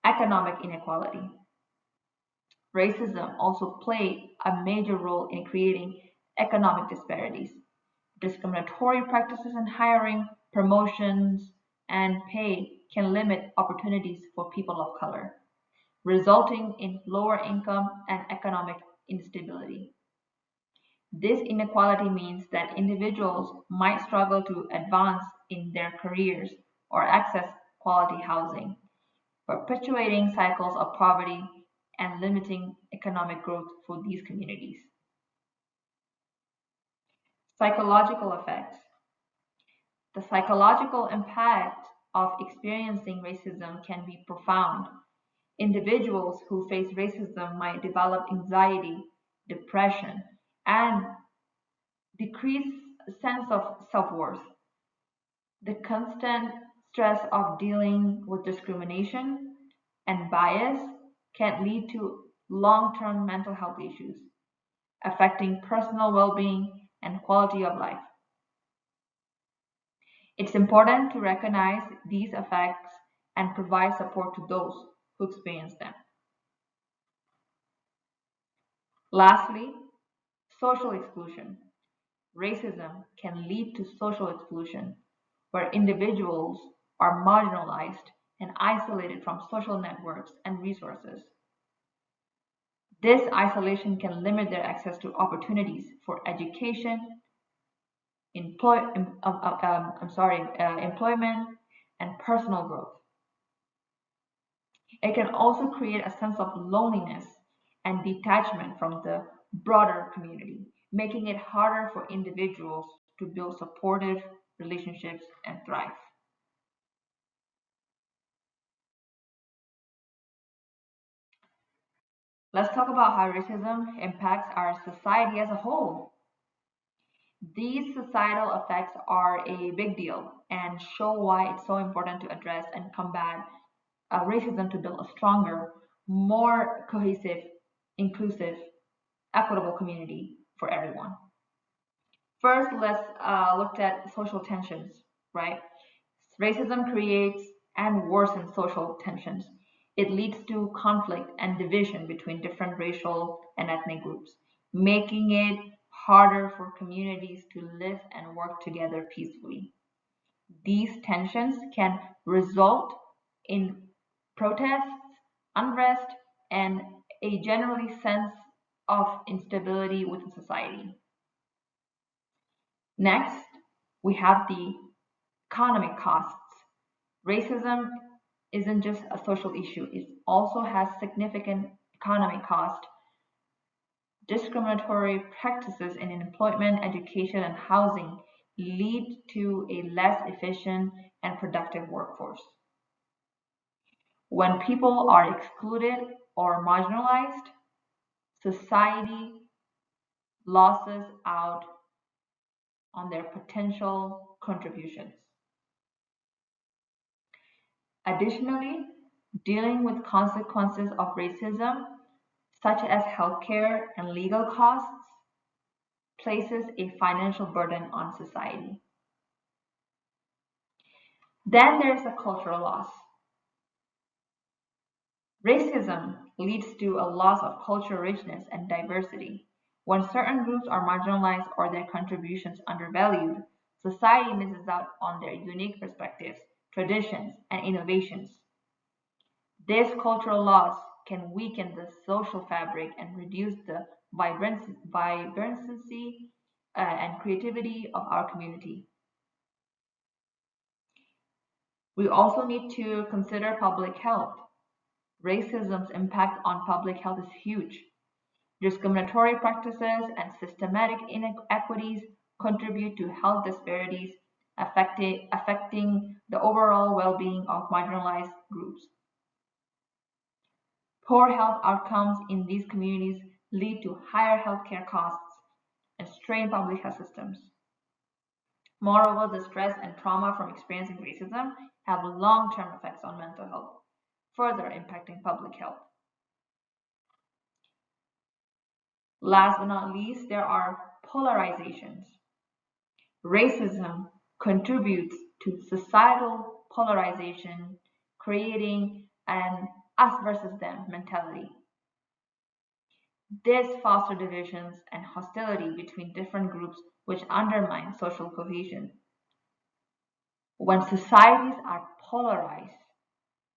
Economic inequality. Racism also played a major role in creating economic disparities. Discriminatory practices in hiring, promotions, and pay can limit opportunities for people of color, resulting in lower income and economic instability. This inequality means that individuals might struggle to advance in their careers or access quality housing, perpetuating cycles of poverty and limiting economic growth for these communities. Psychological effects. The psychological impact of experiencing racism can be profound. Individuals who face racism might develop anxiety, depression, and decreased sense of self-worth. The constant stress of dealing with discrimination and bias can lead to long-term mental health issues, affecting personal well-being and quality of life. It's important to recognize these effects and provide support to those who experience them. Lastly, social exclusion. Racism can lead to social exclusion, where individuals are marginalized and isolated from social networks and resources. This isolation can limit their access to opportunities for education, employment, and personal growth. It can also create a sense of loneliness and detachment from the broader community, making it harder for individuals to build supportive relationships and thrive. Let's talk about how racism impacts our society as a whole. These societal effects are a big deal and show why it's so important to address and combat racism to build a stronger, more cohesive, inclusive, equitable community for everyone. First, let's look at social tensions, right? Racism creates and worsens social tensions. It leads to conflict and division between different racial and ethnic groups, making it harder for communities to live and work together peacefully. These tensions can result in protests, unrest, and a generally sense of instability within society. Next, we have the economic costs. Racism isn't just a social issue, it also has significant economic cost. Discriminatory practices in employment, education, and housing lead to a less efficient and productive workforce. When people are excluded or marginalized, society losses out on their potential contributions. Additionally, dealing with consequences of racism, such as healthcare and legal costs, places a financial burden on society. Then there's the cultural loss. Racism leads to a loss of cultural richness and diversity. When certain groups are marginalized or their contributions undervalued, society misses out on their unique perspectives, traditions, and innovations. This cultural loss can weaken the social fabric and reduce the vibrancy and creativity of our community. We also need to consider public health. Racism's impact on public health is huge. Discriminatory practices and systematic inequities contribute to health disparities affecting the overall well-being of marginalized groups. Poor health outcomes in these communities lead to higher healthcare costs and strained public health systems. Moreover, the stress and trauma from experiencing racism have long-term effects on mental health, further impacting public health. Last but not least, there are polarizations. Racism contributes to societal polarization, creating an us versus them mentality. This fosters divisions and hostility between different groups, which undermine social cohesion. When societies are polarized,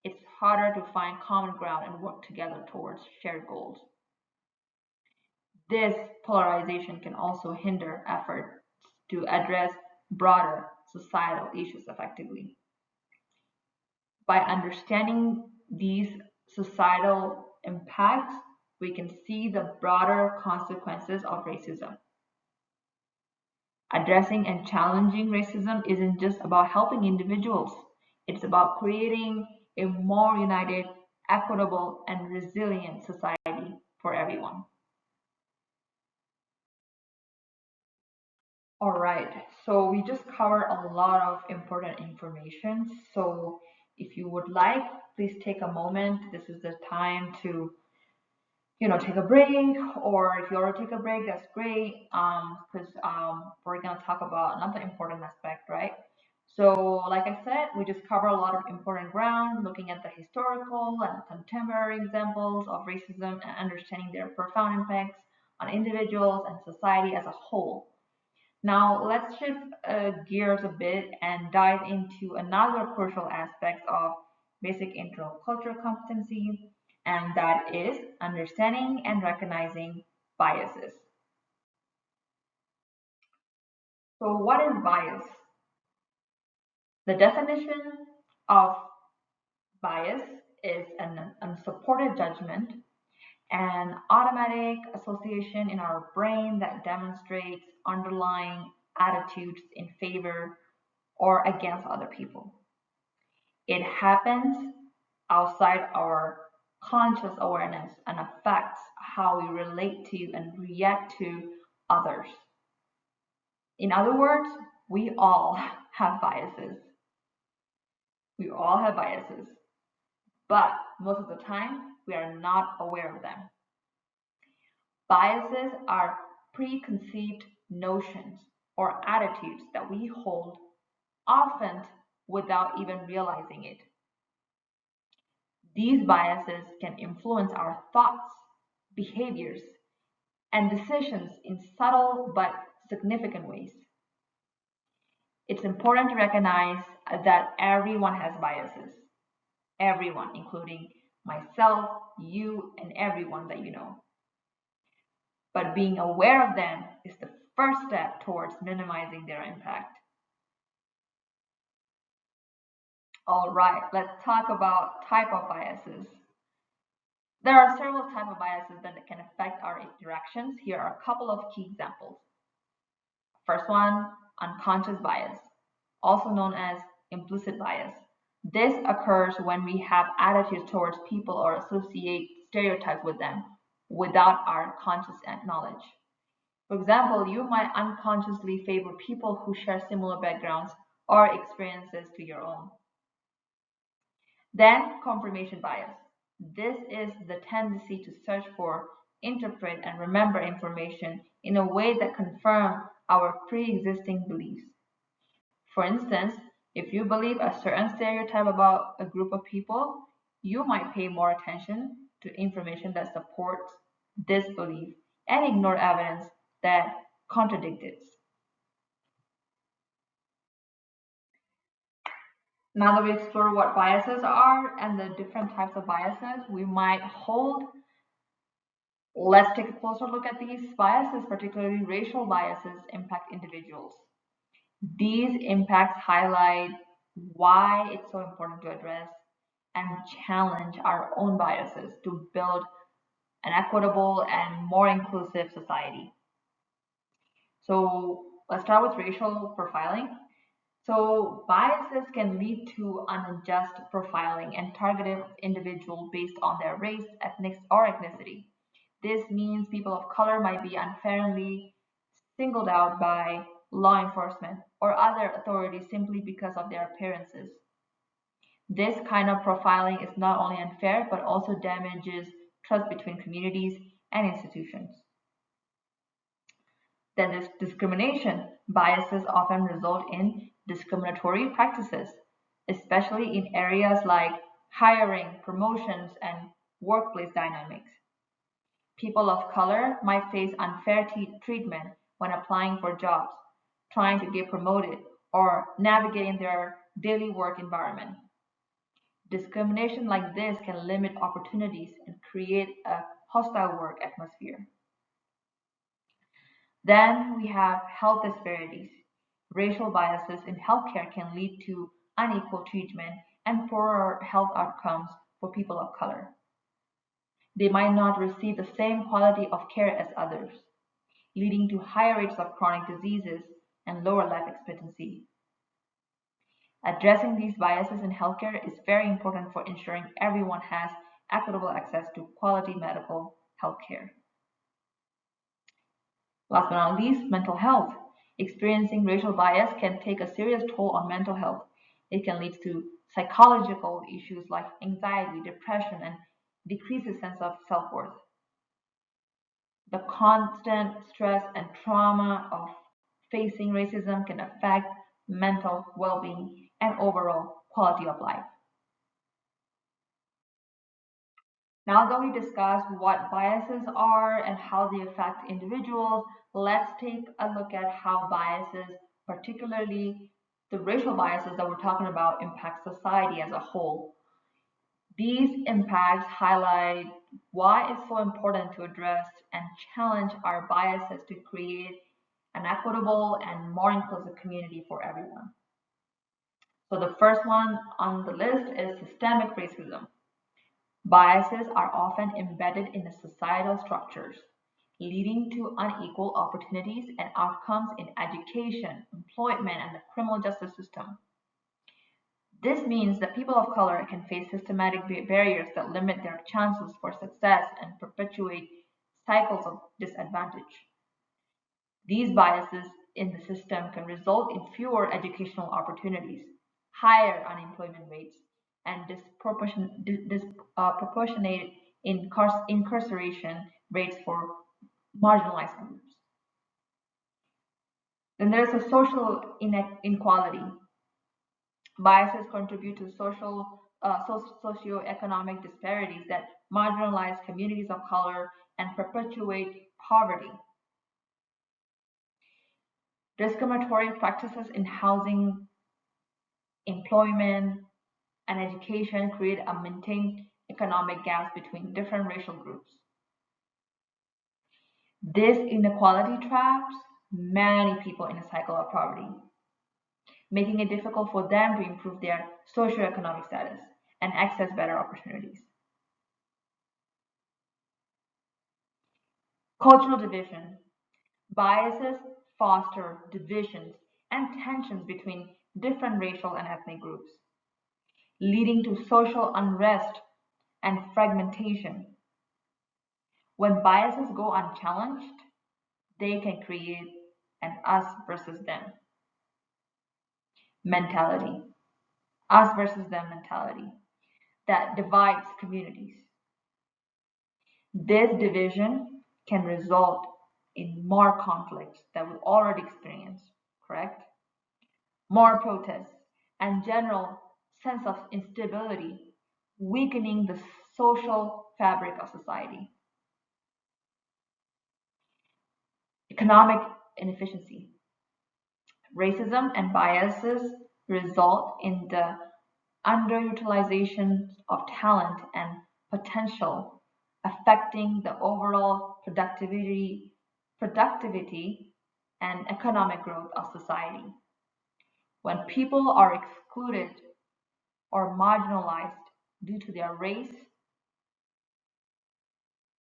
it's harder to find common ground and work together towards shared goals. This polarization can also hinder efforts to address broader societal issues effectively. By understanding these societal impacts, we can see the broader consequences of racism. Addressing and challenging racism isn't just about helping individuals, it's about creating a more united, equitable, and resilient society for everyone. All right, so we just covered a lot of important information. So if you would like, please take a moment. This is the time to take a break, or if you already take a break, that's great. Because we're gonna talk about another important aspect, right? So, like I said, we just cover a lot of important ground, looking at the historical and contemporary examples of racism and understanding their profound impacts on individuals and society as a whole. Now, let's shift gears a bit and dive into another crucial aspect of basic intercultural competency, and that is understanding and recognizing biases. So, what is bias? The definition of bias is an unsupported judgment, an automatic association in our brain that demonstrates underlying attitudes in favor or against other people. It happens outside our conscious awareness and affects how we relate to and react to others. In other words, we all have biases. We all have biases, but most of the time we are not aware of them. Biases are preconceived notions or attitudes that we hold, often without even realizing it. These biases can influence our thoughts, behaviors, and decisions in subtle but significant ways. It's important to recognize that everyone has biases. Everyone, including myself, you, and everyone that you know. But being aware of them is the first step towards minimizing their impact. All right, let's talk about type of biases. There are several types of biases that can affect our interactions. Here are a couple of key examples. First one, unconscious bias, also known as implicit bias. This occurs when we have attitudes towards people or associate stereotypes with them without our conscious knowledge. For example, you might unconsciously favor people who share similar backgrounds or experiences to your own. Then, confirmation bias. This is the tendency to search for, interpret, and remember information in a way that confirms our pre-existing beliefs. For instance, if you believe a certain stereotype about a group of people, you might pay more attention to information that supports this belief and ignore evidence that contradicts it. Now that we explore what biases are and the different types of biases we might hold, let's take a closer look at these biases, particularly racial biases impact individuals. These impacts highlight why it's so important to address and challenge our own biases to build an equitable and more inclusive society. So let's start with racial profiling. So biases can lead to unjust profiling and targeted individuals based on their race, ethnic, or ethnicity. This means people of color might be unfairly singled out by law enforcement or other authorities simply because of their appearances. This kind of profiling is not only unfair but also damages trust between communities and institutions. Then there's discrimination. Biases often result in discriminatory practices, especially in areas like hiring, promotions, and workplace dynamics. People of color might face unfair treatment when applying for jobs, trying to get promoted, or navigating their daily work environment. Discrimination like this can limit opportunities and create a hostile work atmosphere. Then we have health disparities. Racial biases in healthcare can lead to unequal treatment and poorer health outcomes for people of color. They might not receive the same quality of care as others, leading to higher rates of chronic diseases and lower life expectancy. Addressing these biases in healthcare is very important for ensuring everyone has equitable access to quality medical health care. Last but not least, mental health. Experiencing racial bias can take a serious toll on mental health. It can lead to psychological issues like anxiety, depression, and decreases sense of self-worth. The constant stress and trauma of facing racism can affect mental well-being and overall quality of life. Now that we discussed what biases are and how they affect individuals, let's take a look at how biases, particularly the racial biases that we're talking about, impact society as a whole. These impacts highlight why it's so important to address and challenge our biases to create an equitable and more inclusive community for everyone. So the first one on the list is systemic racism. Biases are often embedded in the societal structures, leading to unequal opportunities and outcomes in education, employment, and the criminal justice system. This means that people of color can face systematic barriers that limit their chances for success and perpetuate cycles of disadvantage. These biases in the system can result in fewer educational opportunities, higher unemployment rates, and disproportionate incarceration rates for marginalized groups. Then there's a social inequality. Biases contribute to socioeconomic disparities that marginalize communities of color and perpetuate poverty. Discriminatory practices in housing, employment, and education create a maintained economic gaps between different racial groups. This inequality traps many people in a cycle of poverty, making it difficult for them to improve their socioeconomic status and access better opportunities. Cultural division. Biases foster divisions and tensions between different racial and ethnic groups, leading to social unrest and fragmentation. When biases go unchallenged, they can create an us versus them mentality, us versus them mentality that divides communities. This division can result in more conflicts that we already experienced, correct? More protests and general sense of instability, weakening the social fabric of society. Economic inefficiency. Racism and biases result in the underutilization of talent and potential, affecting the overall productivity and economic growth of society. When people are excluded or marginalized due to their race,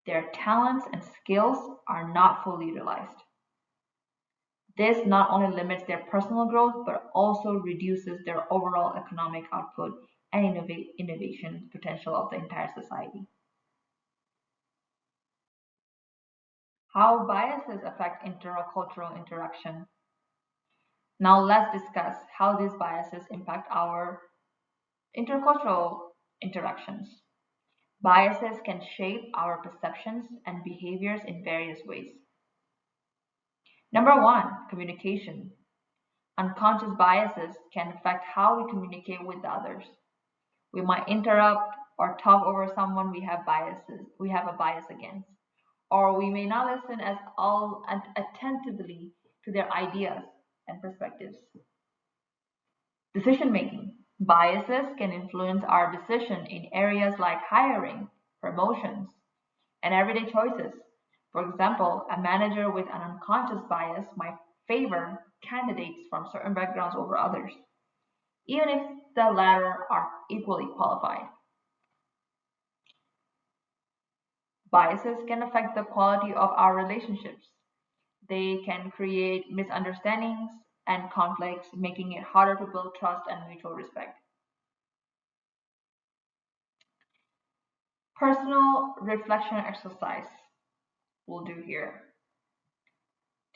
their talents and skills are not fully utilized. This not only limits their personal growth, but also reduces their overall economic output and innovation potential of the entire society. How biases affect intercultural interaction. Now let's discuss how these biases impact our intercultural interactions. Biases can shape our perceptions and behaviors in various ways. Number one, communication. Unconscious biases can affect how we communicate with others. We might interrupt or talk over someone we have a bias against, or we may not listen as all attentively to their ideas and perspectives. Decision making. Biases can influence our decision in areas like hiring, promotions, and everyday choices. For example, a manager with an unconscious bias might favor candidates from certain backgrounds over others, even if the latter are equally qualified. Biases can affect the quality of our relationships. They can create misunderstandings and conflicts, making it harder to build trust and mutual respect. Personal reflection exercise we'll do here.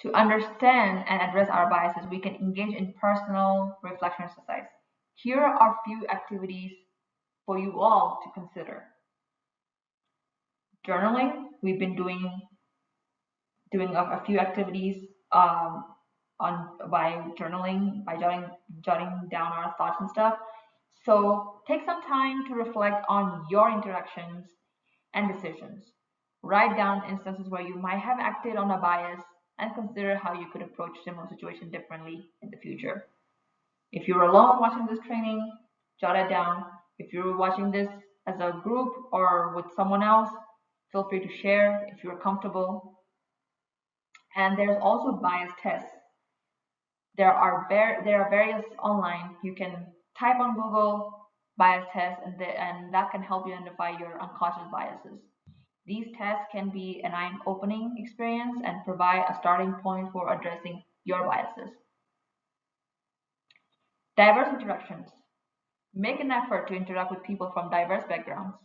To understand and address our biases, we can engage in personal reflection exercise. Here are a few activities for you all to consider. Journaling, we've been doing a few activities on by journaling, by jotting down our thoughts and stuff. So take some time to reflect on your interactions and decisions. Write down instances where you might have acted on a bias and consider how you could approach similar situation differently in the future. If you're alone watching this training, jot it down. If you're watching this as a group or with someone else, feel free to share if you're comfortable. And there's also bias tests. There are various online. You can type on Google bias test, and that can help you identify your unconscious biases. These tests can be an eye-opening experience and provide a starting point for addressing your biases. Diverse interactions. Make an effort to interact with people from diverse backgrounds.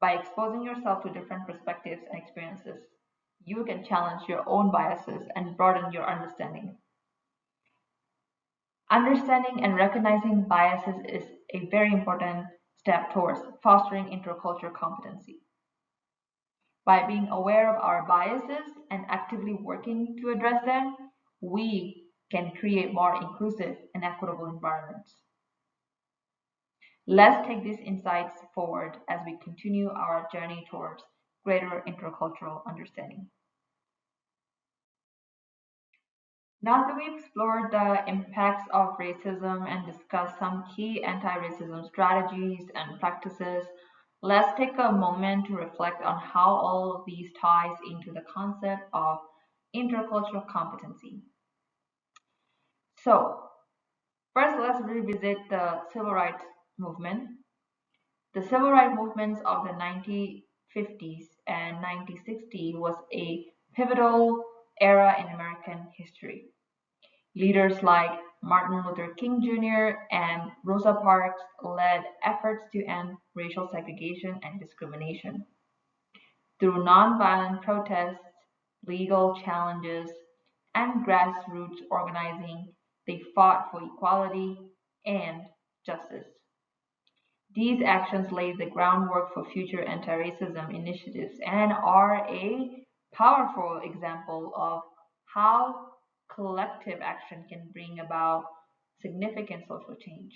By exposing yourself to different perspectives and experiences, you can challenge your own biases and broaden your understanding. Understanding and recognizing biases is a very important step towards fostering intercultural competency. By being aware of our biases and actively working to address them, we can create more inclusive and equitable environments. Let's take these insights forward as we continue our journey towards greater intercultural understanding. Now that we've explored the impacts of racism and discussed some key anti-racism strategies and practices, let's take a moment to reflect on how all of these ties into the concept of intercultural competency. So, first let's revisit the civil rights movement. The civil rights movements of the 1950s and 1960s was a pivotal era in American history. Leaders like Martin Luther King Jr. and Rosa Parks led efforts to end racial segregation and discrimination. Through nonviolent protests, legal challenges, and grassroots organizing, they fought for equality and justice. These actions laid the groundwork for future anti-racism initiatives and are a powerful example of how collective action can bring about significant social change.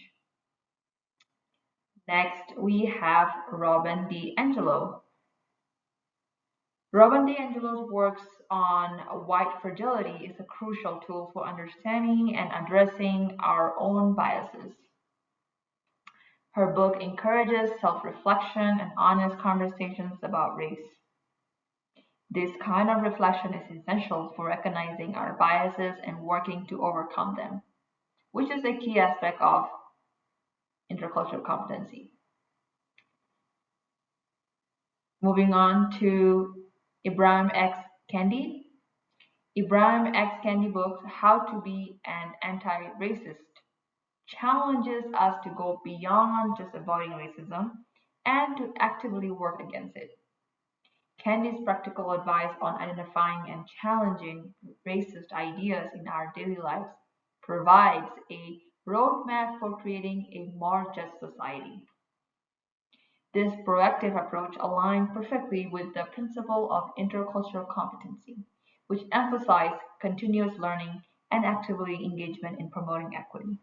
Next, we have Robin DiAngelo. Robin DiAngelo's works on white fragility is a crucial tool for understanding and addressing our own biases. Her book encourages self-reflection and honest conversations about race. This kind of reflection is essential for recognizing our biases and working to overcome them, which is a key aspect of intercultural competency. Moving on to Ibram X. Kendi. Ibrahim X. Kendi book, How to Be an Anti-Racist, challenges us to go beyond just avoiding racism and to actively work against it. Kendi's practical advice on identifying and challenging racist ideas in our daily lives provides a roadmap for creating a more just society. This proactive approach aligns perfectly with the principle of intercultural competency, which emphasizes continuous learning and actively engagement in promoting equity.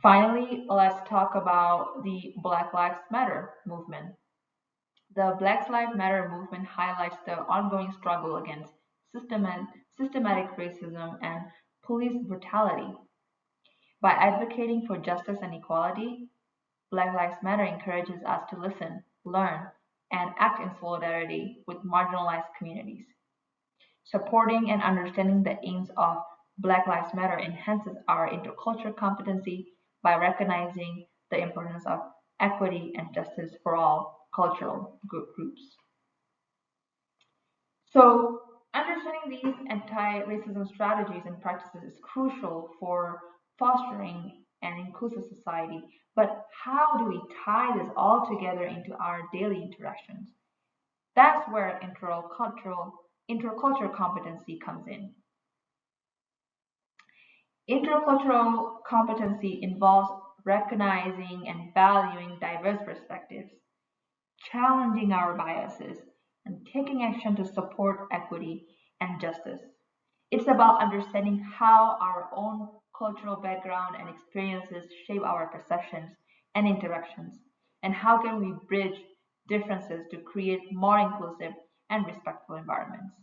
Finally, let's talk about the Black Lives Matter movement. The Black Lives Matter movement highlights the ongoing struggle against systematic racism and police brutality. By advocating for justice and equality, Black Lives Matter encourages us to listen, learn, and act in solidarity with marginalized communities. Supporting and understanding the aims of Black Lives Matter enhances our intercultural competency by recognizing the importance of equity and justice for all cultural groups. So, understanding these anti racism strategies and practices is crucial for fostering an inclusive society. But how do we tie this all together into our daily interactions? That's where intercultural competency comes in. Intercultural competency involves recognizing and valuing diverse perspectives, challenging our biases, and taking action to support equity and justice. It's about understanding how our own cultural background and experiences shape our perceptions and interactions, and how can we bridge differences to create more inclusive and respectful environments.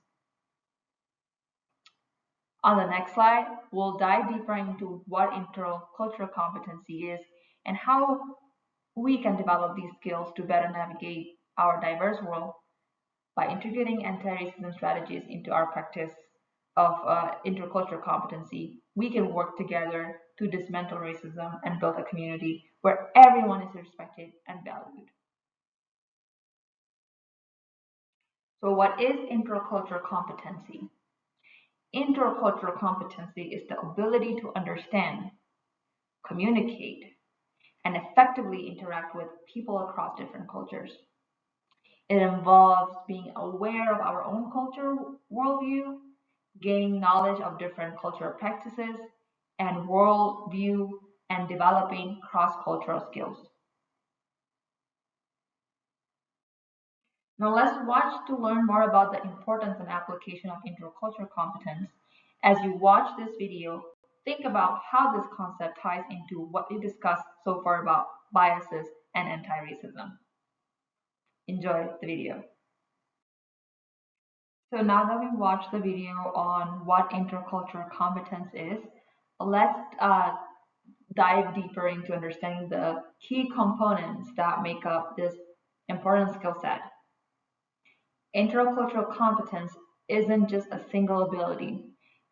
On the next slide, we'll dive deeper into what intercultural competency is and how we can develop these skills to better navigate our diverse world by integrating anti-racism strategies into our practice of intercultural competency. We can work together to dismantle racism and build a community where everyone is respected and valued. So, what is intercultural competency? Intercultural competency is the ability to understand, communicate, and effectively interact with people across different cultures. It involves being aware of our own culture worldview, gaining knowledge of different cultural practices and worldview, and developing cross-cultural skills. Now let's watch to learn more about the importance and application of intercultural competence. As you watch this video, think about how this concept ties into what we discussed so far about biases and anti-racism. Enjoy the video. So now that we watched the video on what intercultural competence is, let's dive deeper into understanding the key components that make up this important skill set. Intercultural competence isn't just a single ability.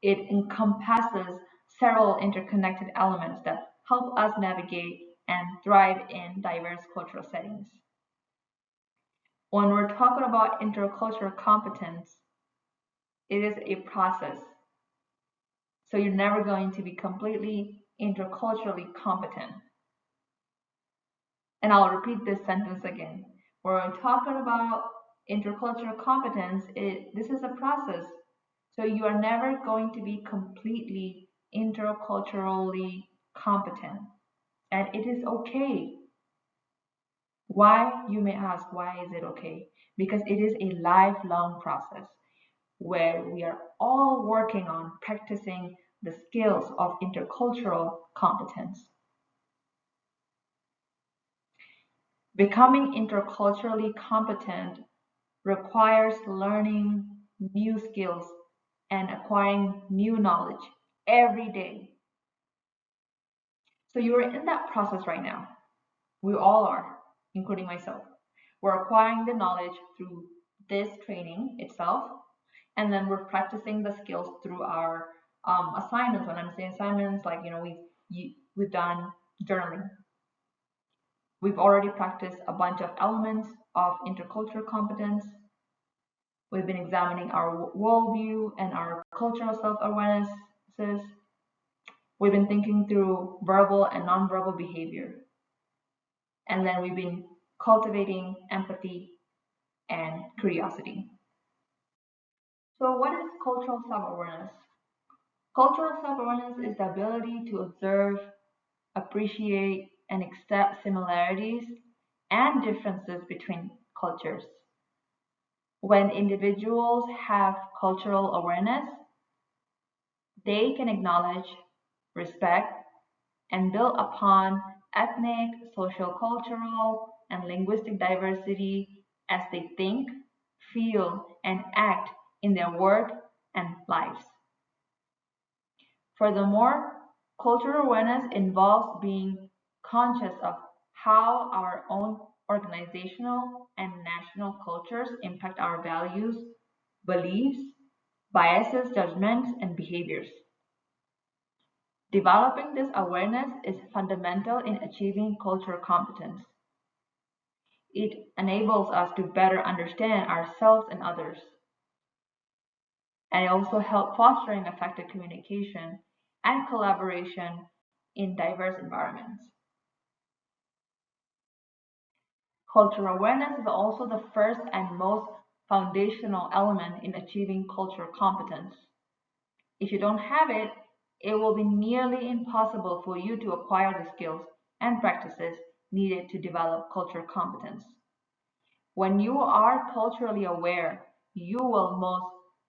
It encompasses several interconnected elements that help us navigate and thrive in diverse cultural settings. When we're talking about intercultural competence, it is a process. So you're never going to be completely interculturally competent. And I'll repeat this sentence again. When we're talking about intercultural competence, this is a process. So you are never going to be completely interculturally competent. And it is okay. Why, you may ask, why is it okay? Because it is a lifelong process where we are all working on practicing the skills of intercultural competence. Becoming interculturally competent requires learning new skills and acquiring new knowledge every day. So you're in that process right now. We all are, including myself. We're acquiring the knowledge through this training itself, and then we're practicing the skills through our assignments. When I'm saying assignments, like we've done journaling. We've already practiced a bunch of elements of intercultural competence. We've been examining our worldview and our cultural self-awarenesses. We've been thinking through verbal and nonverbal behavior. And then we've been cultivating empathy and curiosity. So, what is cultural self awareness? Cultural self awareness is the ability to observe, appreciate, and accept similarities and differences between cultures. When individuals have cultural awareness, they can acknowledge, respect, and build upon ethnic, social, cultural, and linguistic diversity as they think, feel, and act in their work and lives. Furthermore, cultural awareness involves being conscious of how our own organizational and national cultures impact our values, beliefs, biases, judgments, and behaviors. Developing this awareness is fundamental in achieving cultural competence. It enables us to better understand ourselves and others, and it also helps fostering effective communication and collaboration in diverse environments. Cultural awareness is also the first and most foundational element in achieving cultural competence. If you don't have it, it will be nearly impossible for you to acquire the skills and practices needed to develop cultural competence. When you are culturally aware, you will most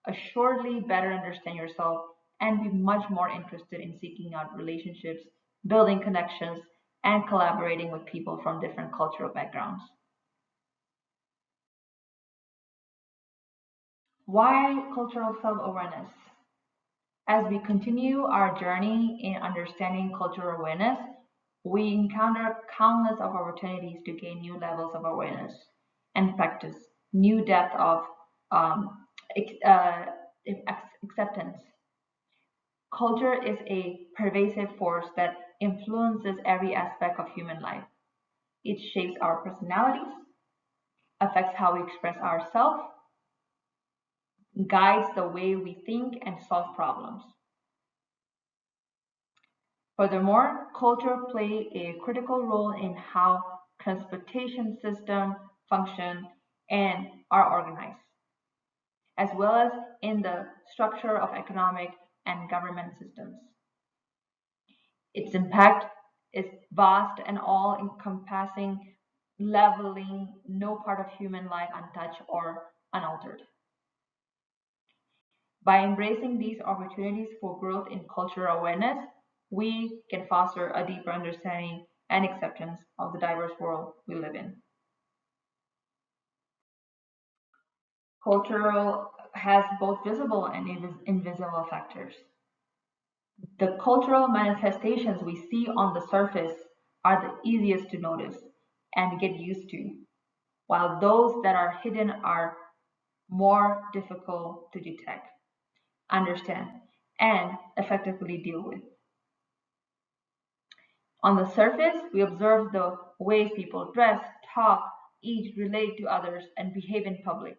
assuredly better understand yourself and be much more interested in seeking out relationships, building connections, and collaborating with people from different cultural backgrounds. Why cultural self awareness? As we continue our journey in understanding cultural awareness, we encounter countless of opportunities to gain new levels of awareness and practice new depth of um, acceptance. Culture is a pervasive force that influences every aspect of human life. It shapes our personalities, affects how we express ourselves, guides the way we think and solve problems. Furthermore, culture play a critical role in how transportation systems function and are organized, as well as in the structure of economic and government systems. Its impact is vast and all encompassing, leveling no part of human life untouched or unaltered. By embracing these opportunities for growth in cultural awareness, we can foster a deeper understanding and acceptance of the diverse world we live in. Cultural has both visible and invisible factors. The cultural manifestations we see on the surface are the easiest to notice and get used to, while those that are hidden are more difficult to detect, understand, and effectively deal with. On the surface, we observe the ways people dress, talk, eat, relate to others, and behave in public.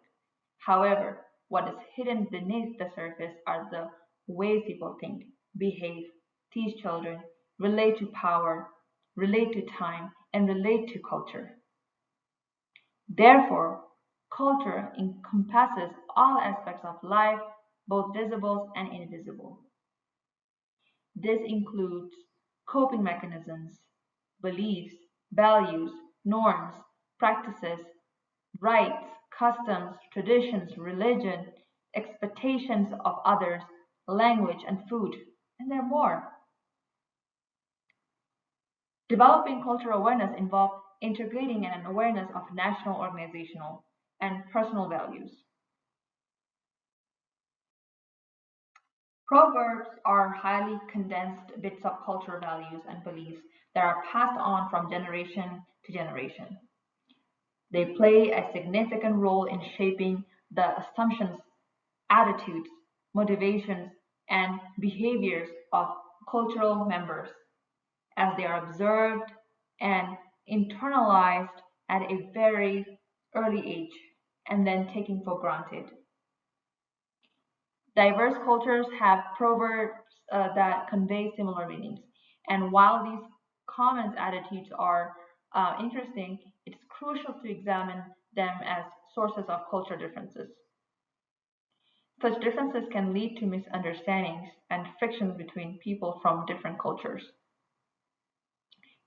However, what is hidden beneath the surface are the ways people think, behave, teach children, relate to power, relate to time, and relate to culture. Therefore, culture encompasses all aspects of life, both visible and invisible. This includes coping mechanisms, beliefs, values, norms, practices, rights, customs, traditions, religion, expectations of others, language, and food, and there are more. Developing cultural awareness involves integrating an awareness of national, organizational, and personal values. Proverbs are highly condensed bits of cultural values and beliefs that are passed on from generation to generation. They play a significant role in shaping the assumptions, attitudes, motivations, and behaviors of cultural members as they are observed and internalized at a very early age and then taken for granted. Diverse cultures have proverbs that convey similar meanings. And while these common attitudes are interesting, it's crucial to examine them as sources of cultural differences. Such differences can lead to misunderstandings and frictions between people from different cultures.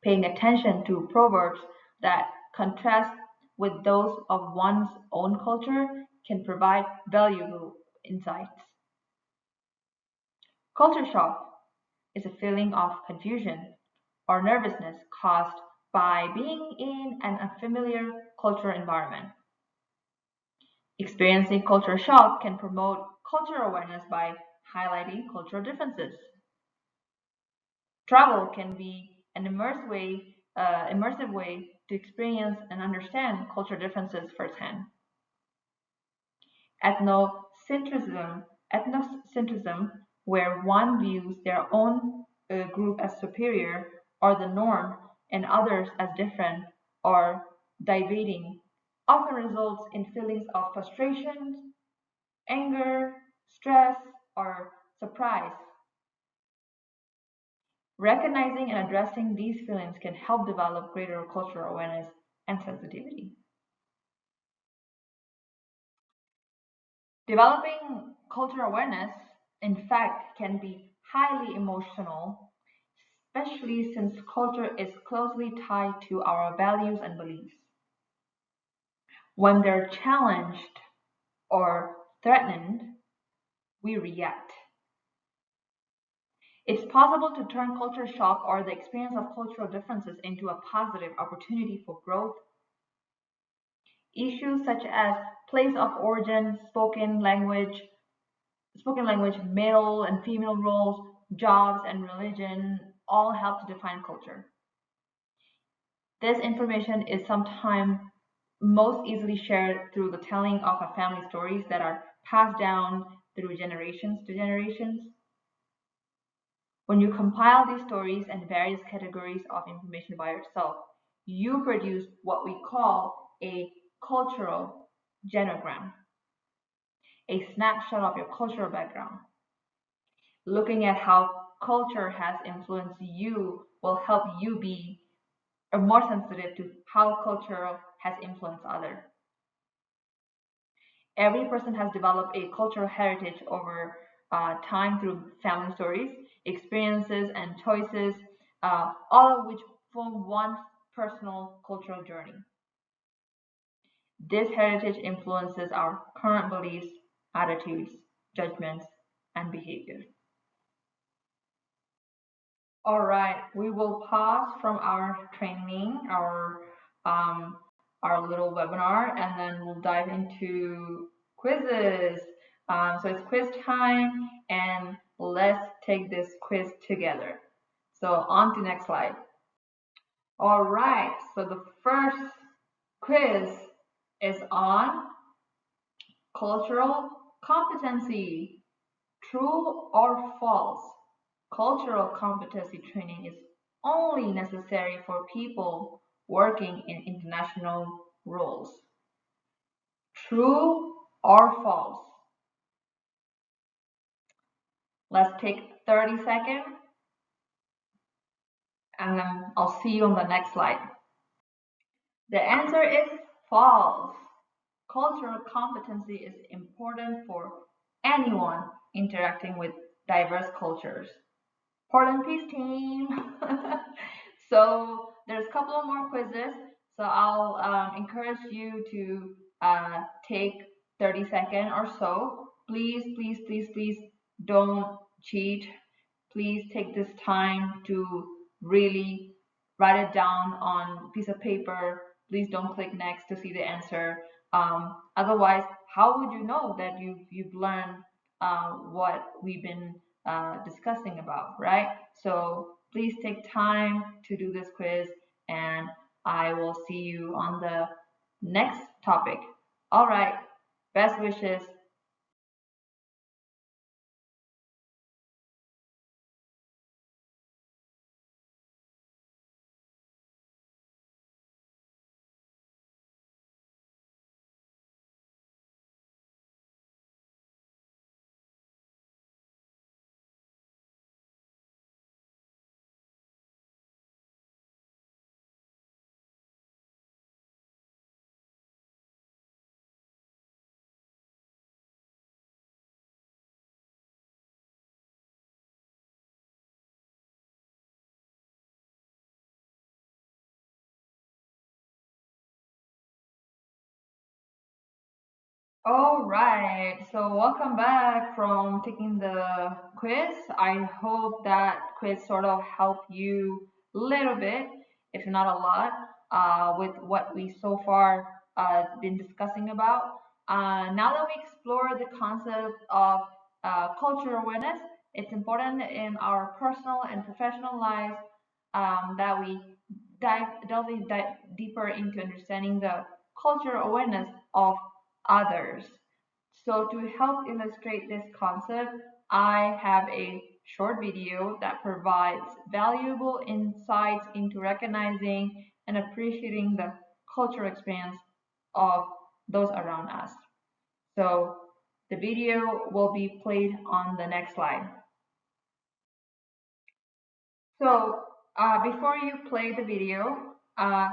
Paying attention to proverbs that contrast with those of one's own culture can provide valuable insights. Culture shock is a feeling of confusion or nervousness caused by being in an unfamiliar cultural environment. Experiencing culture shock can promote cultural awareness by highlighting cultural differences. Travel can be an immersive way to experience and understand cultural differences firsthand. Ethnocentrism, where one views their own group as superior or the norm and others as different or deviating, often results in feelings of frustration, anger, stress, or surprise. Recognizing and addressing these feelings can help develop greater cultural awareness and sensitivity. Developing cultural awareness, in fact, can be highly emotional, especially since culture is closely tied to our values and beliefs. When they're challenged or threatened, we react. It's possible to turn culture shock or the experience of cultural differences into a positive opportunity for growth. Issues such as place of origin, spoken language, male and female roles, jobs, and religion all help to define culture. This information is sometimes most easily shared through the telling of a family stories that are passed down through generations to generations. When you compile these stories and various categories of information by yourself, you produce what we call a cultural genogram, a snapshot of your cultural background. Looking at how culture has influenced you will help you be more sensitive to how culture has influenced others. Every person has developed a cultural heritage over time through family stories, experiences, and choices, all of which form one personal cultural journey. This heritage influences our current beliefs, attitudes, judgments, and behavior. All right, we will pause from our training, um, our little webinar, and then we'll dive into quizzes. So it's quiz time, and let's take this quiz together. So on to next slide. All right, so the first quiz is on cultural competency. True or false? Cultural competency training is only necessary for people working in international roles. True or false? Let's take 30 seconds and then I'll see you on the next slide. The answer is false. Cultural competency is important for anyone interacting with diverse cultures. Portland Peace Team. So there's a couple of more quizzes. So I'll encourage you to take 30 seconds or so. Please, please, please, please don't cheat. Please take this time to really write it down on a piece of paper. Please don't click next to see the answer. Otherwise, how would you know that you've learned what we've been discussing about, right? So please take time to do this quiz, and I will see you on the next topic. All right, best wishes. All right, so welcome back from taking the quiz. I hope that quiz sort of helped you a little bit, if not a lot, with what we so far been discussing about. Now that we explore the concept of cultural awareness, it's important in our personal and professional lives that we delve deeper into understanding the cultural awareness of others. So to help illustrate this concept, I have a short video that provides valuable insights into recognizing and appreciating the cultural experience of those around us. So the video will be played on the next slide. So before you play the video,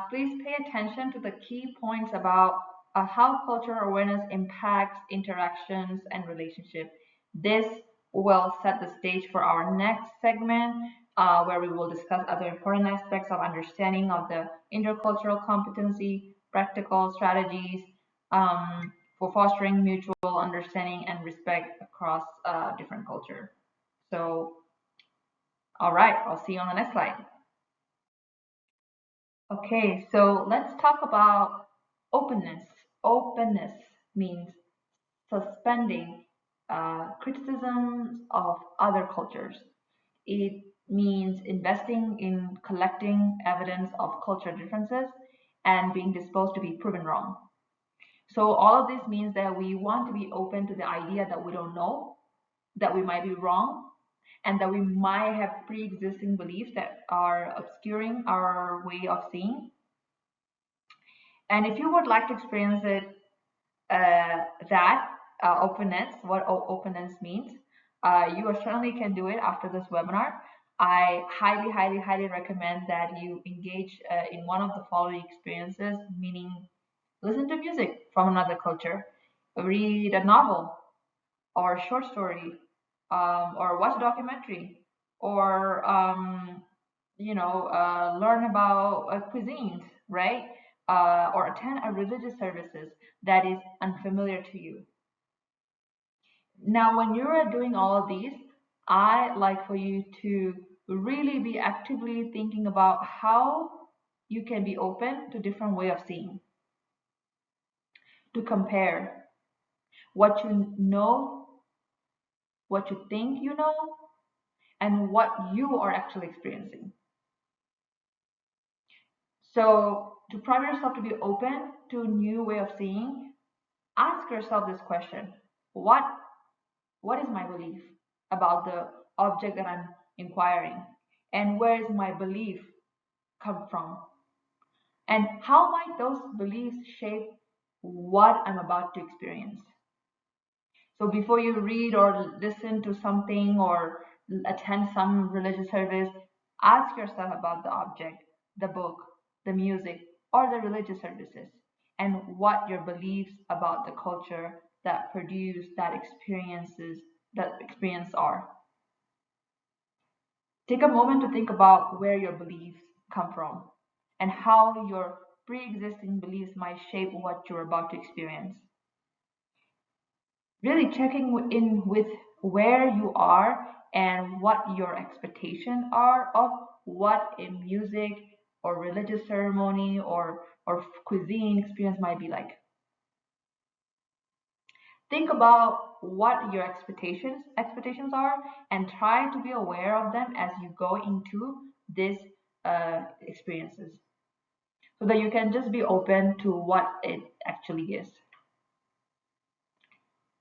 please pay attention to the key points about how cultural awareness impacts interactions and relationships. This will set the stage for our next segment, where we will discuss other important aspects of understanding of the intercultural competency, practical strategies for fostering mutual understanding and respect across different culture. So all right, I'll see you on the next slide. Okay, so let's talk about openness. Openness means suspending criticisms of other cultures. It means investing in collecting evidence of cultural differences and being disposed to be proven wrong. So all of this means that we want to be open to the idea that we don't know, that we might be wrong, and that we might have pre-existing beliefs that are obscuring our way of seeing. And if you would like to experience it, that openness, what openness means, you certainly can do it after this webinar. I highly, highly, highly recommend that you engage in one of the following experiences, meaning listen to music from another culture, read a novel, or short story, or watch a documentary, or learn about cuisines, right? Or attend a religious services that is unfamiliar to you. Now, when you're doing all of these, I like for you to really be actively thinking about how you can be open to different way of seeing, to compare what you know, what you think you know, and what you are actually experiencing. So to prime yourself to be open to a new way of seeing, ask yourself this question. What what is my belief about the object that I'm inquiring? And where is my belief come from? And how might those beliefs shape what I'm about to experience? So before you read or listen to something or attend some religious service, ask yourself about the object, the book, the music, or the religious services, and what your beliefs about the culture that produce that experience are. Take a moment to think about where your beliefs come from and how your pre-existing beliefs might shape what you're about to experience. Really checking in with where you are and what your expectations are of what a music or religious ceremony or cuisine experience might be like. Think about what your expectations are and try to be aware of them as you go into these experiences so that you can just be open to what it actually is.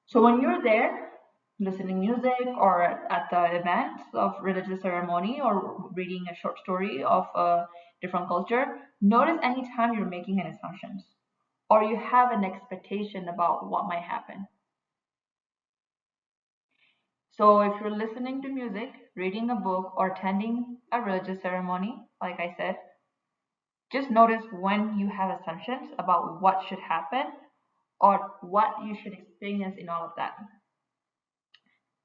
So when you're there, listening music or at the event of religious ceremony or reading a short story of a different culture, notice anytime you're making an assumptions or you have an expectation about what might happen. So if you're listening to music, reading a book, or attending a religious ceremony, like I said, just notice when you have assumptions about what should happen or what you should experience in all of that.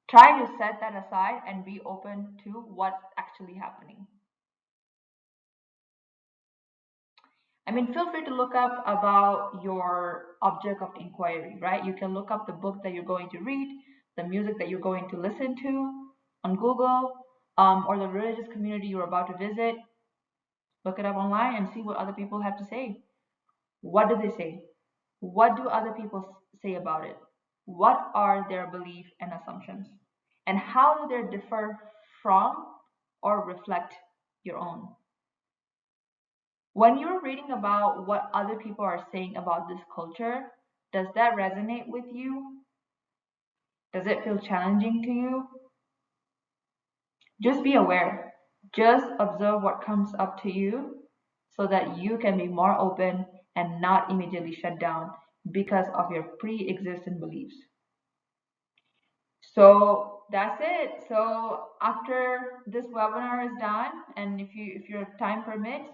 Try to set that aside and be open to what's actually happening. I mean, feel free to look up about your object of inquiry, right? You can look up the book that you're going to read, the music that you're going to listen to on Google, or the religious community you're about to visit. Look it up online and see what other people have to say. What do they say? What do other people say about it? What are their beliefs and assumptions? And how do they differ from or reflect your own? When you're reading about what other people are saying about this culture, does that resonate with you? Does it feel challenging to you? Just be aware. Just observe what comes up to you so that you can be more open and not immediately shut down because of your pre-existing beliefs. So that's it. So after this webinar is done, and if your time permits,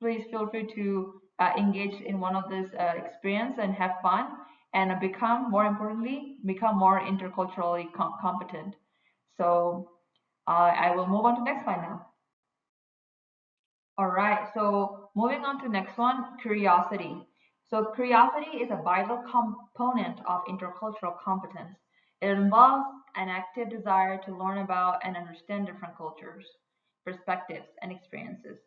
please feel free to engage in one of this experience and have fun and become, more importantly, become more interculturally competent. So I will move on to next slide now. All right, so moving on to next one, curiosity. So curiosity is a vital component of intercultural competence. It involves an active desire to learn about and understand different cultures, perspectives, and experiences.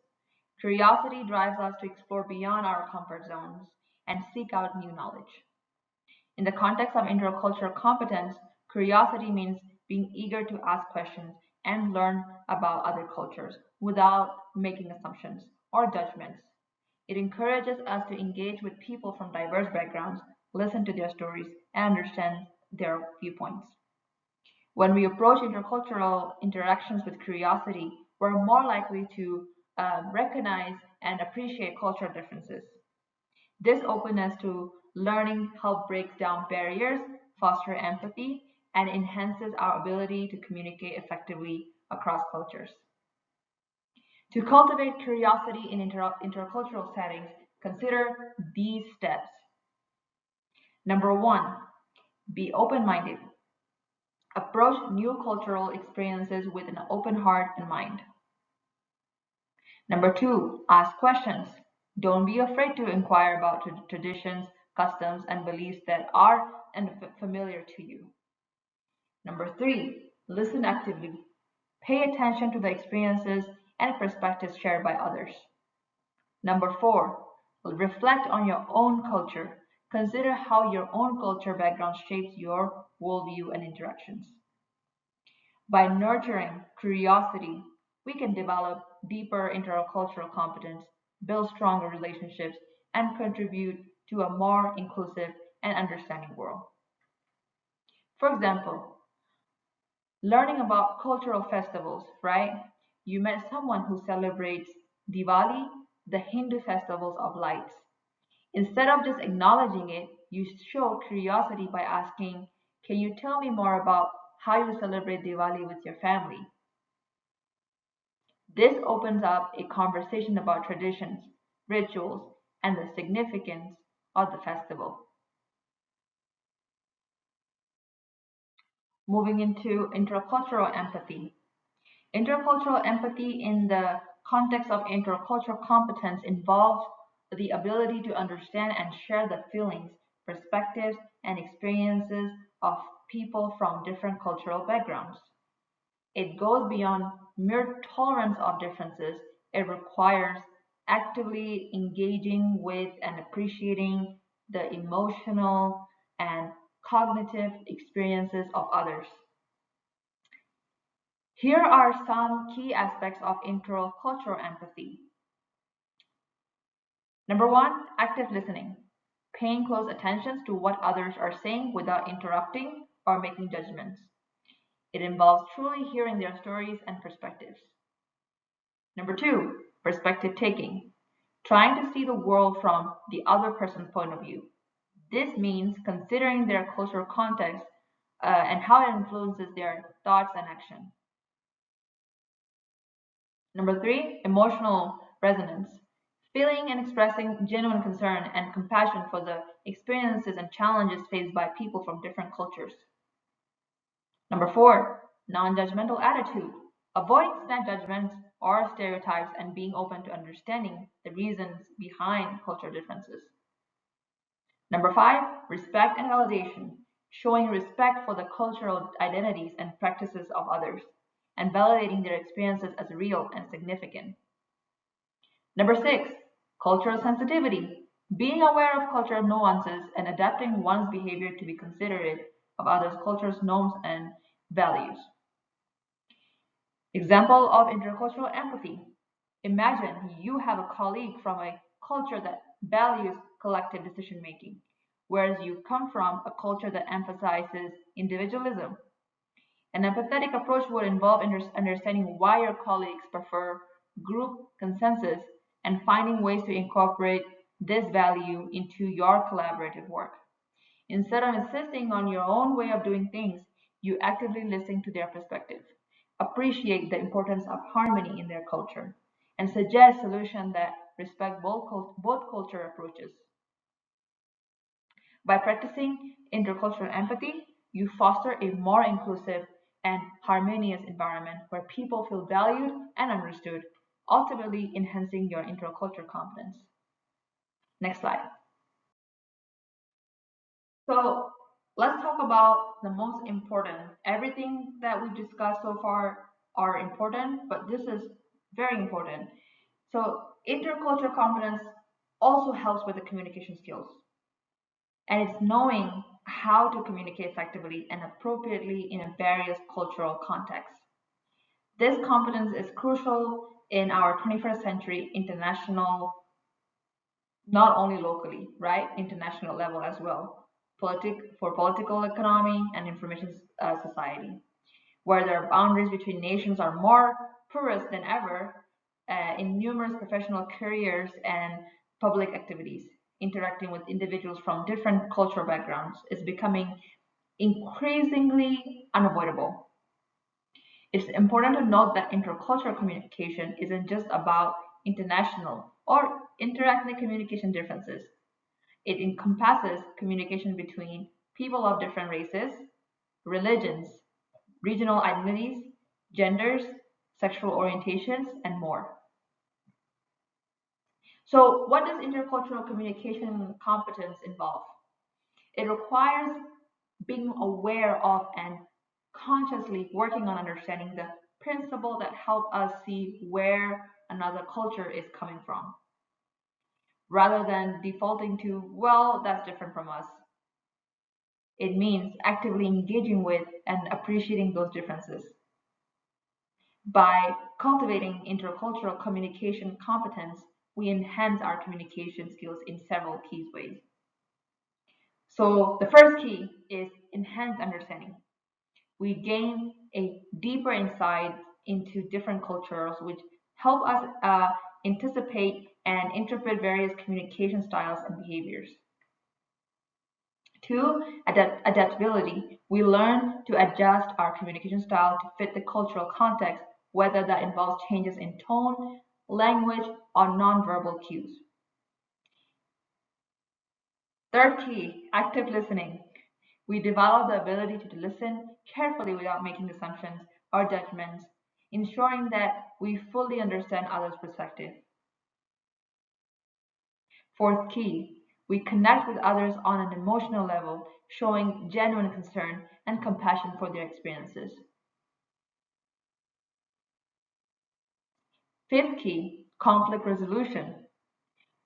Curiosity drives us to explore beyond our comfort zones and seek out new knowledge. In the context of intercultural competence, curiosity means being eager to ask questions and learn about other cultures without making assumptions or judgments. It encourages us to engage with people from diverse backgrounds, listen to their stories, and understand their viewpoints. When we approach intercultural interactions with curiosity, we're more likely to recognize and appreciate cultural differences. This openness to learning helps break down barriers, foster empathy, and enhances our ability to communicate effectively across cultures. To cultivate curiosity in intercultural settings, consider these steps. Number one, be open minded. Approach new cultural experiences with an open heart and mind. Number two, ask questions. Don't be afraid to inquire about traditions, customs, and beliefs that are unfamiliar to you. Number three, listen actively. Pay attention to the experiences and perspectives shared by others. Number four, reflect on your own culture. Consider how your own culture background shapes your worldview and interactions. By nurturing curiosity, we can develop deeper intercultural competence, build stronger relationships, and contribute to a more inclusive and understanding world. For example, learning about cultural festivals, right? You met someone who celebrates Diwali, the Hindu festivals of lights. Instead of just acknowledging it, you show curiosity by asking, can you tell me more about how you celebrate Diwali with your family? This opens up a conversation about traditions, rituals, and the significance of the festival. Moving into intercultural empathy. Intercultural empathy in the context of intercultural competence involves the ability to understand and share the feelings, perspectives, and experiences of people from different cultural backgrounds. It goes beyond mere tolerance of differences. It requires actively engaging with and appreciating the emotional and cognitive experiences of others. Here are some key aspects of intercultural empathy. Number one, active listening. Paying close attention to what others are saying without interrupting or making judgments. It involves truly hearing their stories and perspectives. Number two, perspective taking. Trying to see the world from the other person's point of view. This means considering their cultural context and how it influences their thoughts and action. Number three, emotional resonance. Feeling and expressing genuine concern and compassion for the experiences and challenges faced by people from different cultures. Number four, non judgmental attitude. Avoiding snap judgments or stereotypes and being open to understanding the reasons behind cultural differences. Number five, respect and validation, showing respect for the cultural identities and practices of others, and validating their experiences as real and significant. Number six, cultural sensitivity, being aware of cultural nuances and adapting one's behavior to be considerate of others' cultures, norms, and values. Example of intercultural empathy. Imagine you have a colleague from a culture that values collective decision making, whereas you come from a culture that emphasizes individualism. An empathetic approach would involve understanding why your colleagues prefer group consensus and finding ways to incorporate this value into your collaborative work. Instead of insisting on your own way of doing things, you actively listen to their perspective, appreciate the importance of harmony in their culture, and suggest solutions that respect both culture approaches. By practicing intercultural empathy, you foster a more inclusive and harmonious environment where people feel valued and understood, ultimately enhancing your intercultural competence. Next slide. So let's talk about the most important. Everything that we've discussed so far are important, but this is very important. So intercultural competence also helps with the communication skills. And it's knowing how to communicate effectively and appropriately in a various cultural contexts. This competence is crucial in our 21st century international, not only locally, right? International level as well. For political economy and information society, where their boundaries between nations are more porous than ever in numerous professional careers and public activities. Interacting with individuals from different cultural backgrounds is becoming increasingly unavoidable. It's important to note that intercultural communication isn't just about international or interethnic communication differences. It encompasses communication between people of different races, religions, regional identities, genders, sexual orientations, and more. So, what does intercultural communication competence involve? It requires being aware of and consciously working on understanding the principle that help us see where another culture is coming from, rather than defaulting to, well, that's different from us. It means actively engaging with and appreciating those differences. By cultivating intercultural communication competence, we enhance our communication skills in several key ways. So, the first key is enhanced understanding. We gain a deeper insight into different cultures, which help us anticipate and interpret various communication styles and behaviors. Two, adaptability. We learn to adjust our communication style to fit the cultural context, whether that involves changes in tone, language, or nonverbal cues. Third key, active listening. We develop the ability to listen carefully without making assumptions or judgments, ensuring that we fully understand others' perspective. Fourth key, we connect with others on an emotional level, showing genuine concern and compassion for their experiences. Fifth key, conflict resolution.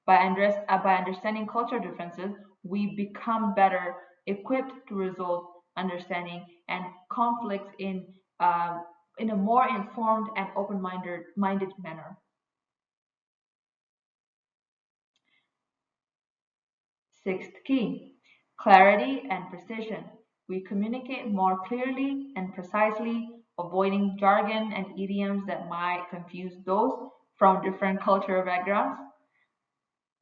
By understanding cultural differences, we become better equipped to resolve understanding and conflicts in a more informed and open-minded manner. Sixth key, clarity and precision. We communicate more clearly and precisely, avoiding jargon and idioms that might confuse those from different cultural backgrounds.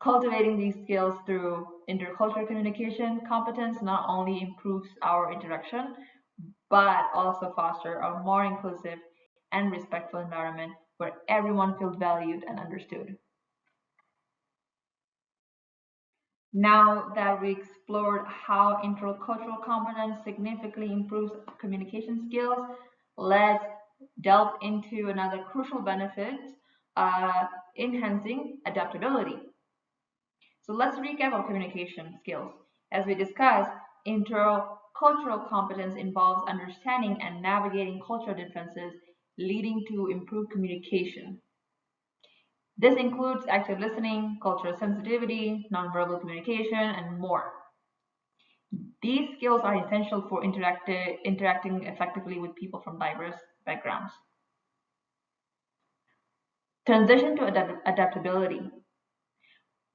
Cultivating these skills through intercultural communication competence not only improves our interaction, but also foster a more inclusive and respectful environment where everyone feels valued and understood. Now that we explored how intercultural competence significantly improves communication skills, let's delve into another crucial benefit, uh, enhancing adaptability. So let's recap our communication skills. As we discussed, intercultural competence involves understanding and navigating cultural differences, leading to improved communication. This includes active listening, cultural sensitivity, nonverbal communication, and more. These skills are essential for interacting effectively with people from diverse backgrounds. Transition to adaptability.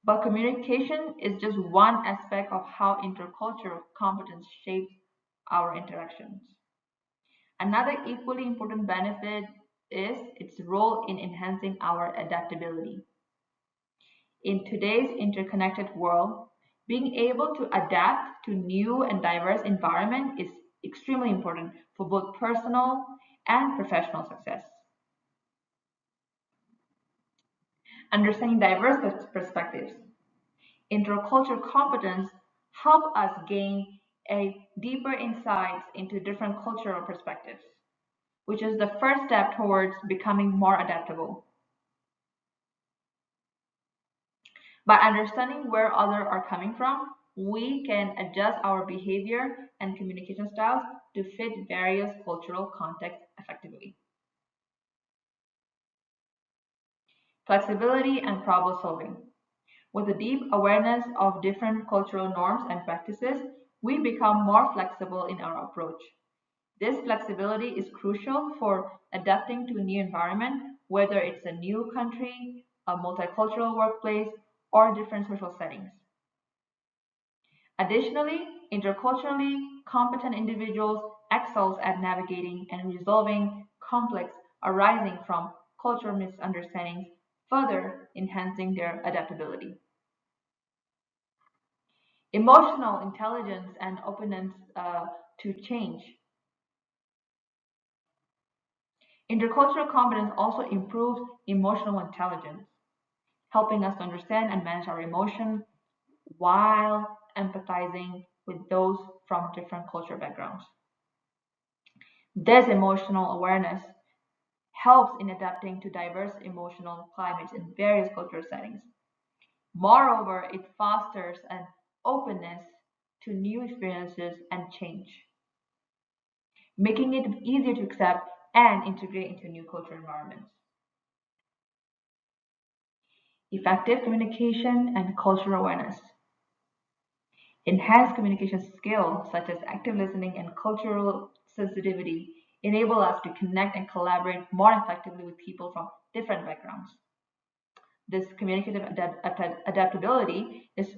But communication is just one aspect of how intercultural competence shapes our interactions. Another equally important benefit is its role in enhancing our adaptability. In today's interconnected world, being able to adapt to new and diverse environment is extremely important for both personal and professional success. Understanding diverse perspectives. Intercultural competence help us gain a deeper insights into different cultural perspectives, which is the first step towards becoming more adaptable. By understanding where others are coming from, we can adjust our behavior and communication styles to fit various cultural contexts effectively. Flexibility and problem solving. With a deep awareness of different cultural norms and practices, we become more flexible in our approach. This flexibility is crucial for adapting to a new environment, whether it's a new country, a multicultural workplace, or different social settings. Additionally, interculturally competent individuals excels at navigating and resolving conflicts arising from cultural misunderstandings, further enhancing their adaptability. Emotional intelligence and openness to change. Intercultural competence also improves emotional intelligence, helping us to understand and manage our emotions while empathizing with those from different cultural backgrounds. This emotional awareness helps in adapting to diverse emotional climates in various cultural settings. Moreover, it fosters an openness to new experiences and change, making it easier to accept and integrate into new cultural environments. Effective communication and cultural awareness. Enhanced communication skills such as active listening and cultural sensitivity enable us to connect and collaborate more effectively with people from different backgrounds. This communicative adaptability is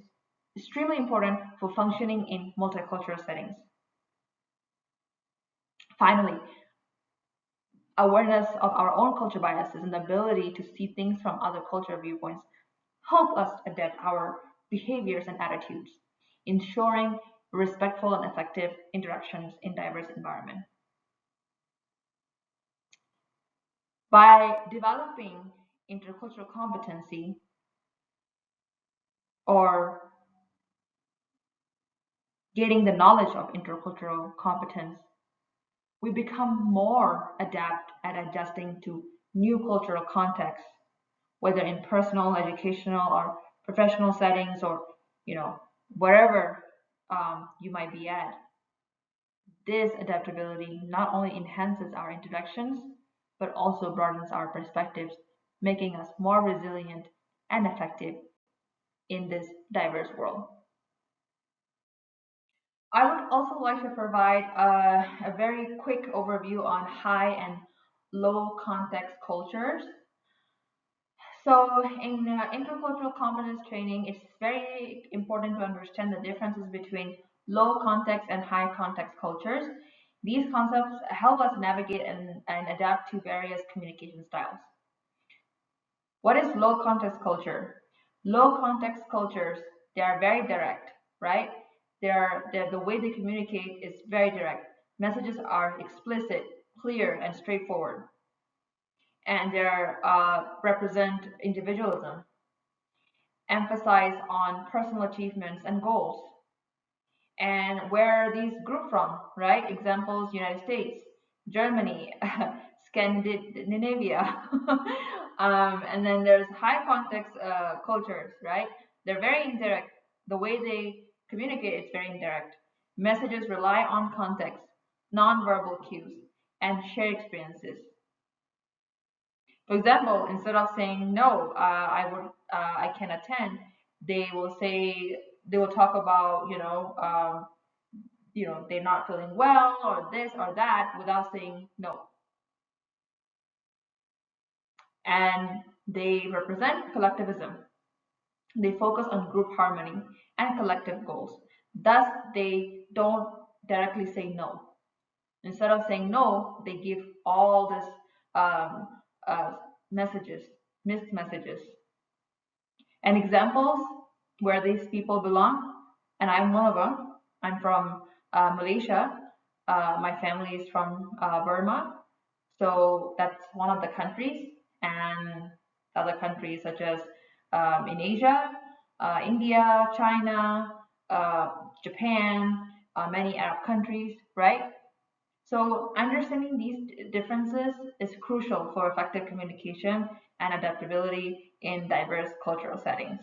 extremely important for functioning in multicultural settings. Finally, awareness of our own culture biases and the ability to see things from other cultural viewpoints help us adapt our behaviors and attitudes, ensuring respectful and effective interactions in diverse environments. By developing intercultural competency or gaining the knowledge of intercultural competence, we become more adept at adjusting to new cultural contexts, whether in personal, educational, or professional settings, or wherever you might be at. This adaptability not only enhances our interactions, but also broadens our perspectives, making us more resilient and effective in this diverse world. I would also like to provide a very quick overview on high and low context cultures. So, in intercultural competence training, it's very important to understand the differences between low context and high context cultures. These concepts help us navigate and adapt to various communication styles. What is low context culture? Low context cultures, they are very direct, right? The way they communicate is very direct. Messages are explicit, clear, and straightforward, and they represent individualism, emphasize on personal achievements and goals. And where are these group from, right? Examples: United States, Germany, Scandinavia. And then there's high context cultures, right? They're very indirect. The way they communicate is very indirect. Messages rely on context, nonverbal cues, and shared experiences. For example, instead of saying no, I can attend, they will say they will talk about they're not feeling well or this or that without saying no, and they represent collectivism. They focus on group harmony and collective goals. Thus, they don't directly say no. Instead of saying no, they give all this um, uh, messages, mixed messages. And examples where these people belong, and I'm one of them. I'm from Malaysia. My family is from Burma. So that's one of the countries, and other countries such as in Asia, India, China, uh, Japan, many Arab countries, right? So understanding these differences is crucial for effective communication and adaptability in diverse cultural settings.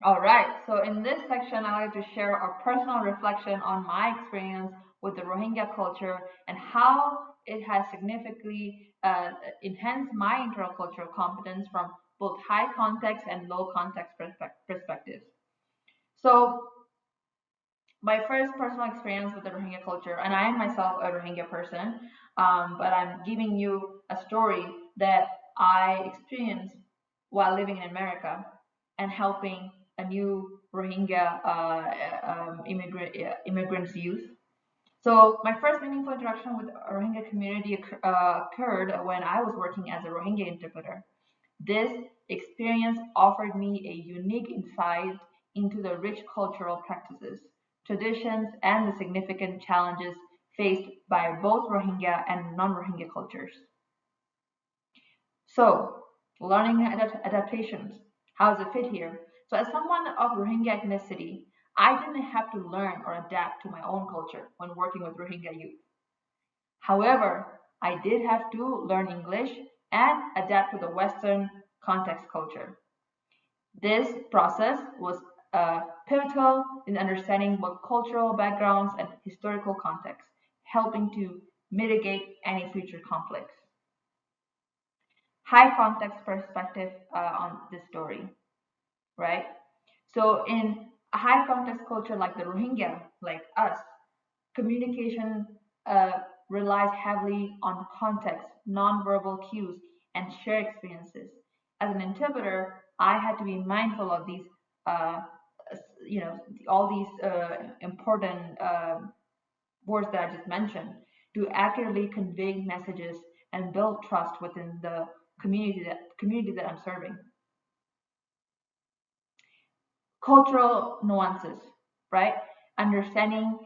All right, so in this section, I'd like to share a personal reflection on my experience with the Rohingya culture and how it has significantly enhanced my intercultural competence from both high context and low context perspectives. So, my first personal experience with the Rohingya culture, and I am myself a Rohingya person, but I'm giving you a story that I experienced while living in America and helping a new Rohingya immigrants youth. So my first meaningful interaction with a Rohingya community occurred when I was working as a Rohingya interpreter. This experience offered me a unique insight into the rich cultural practices, traditions, and the significant challenges faced by both Rohingya and non-Rohingya cultures. So, learning adaptations. How does it fit here? So, as someone of Rohingya ethnicity, I didn't have to learn or adapt to my own culture when working with Rohingya youth. However, I did have to learn English and adapt to the Western context culture. This process was pivotal in understanding both cultural backgrounds and historical contexts, helping to mitigate any future conflicts. High context perspective on this story, right? So, in a high context culture like the Rohingya, like us, communication uh, relies heavily on context, nonverbal cues, and shared experiences. As an interpreter, I had to be mindful of these, uh, all these important words that I just mentioned to accurately convey messages and build trust within the community that I'm serving. Cultural nuances, right? Understanding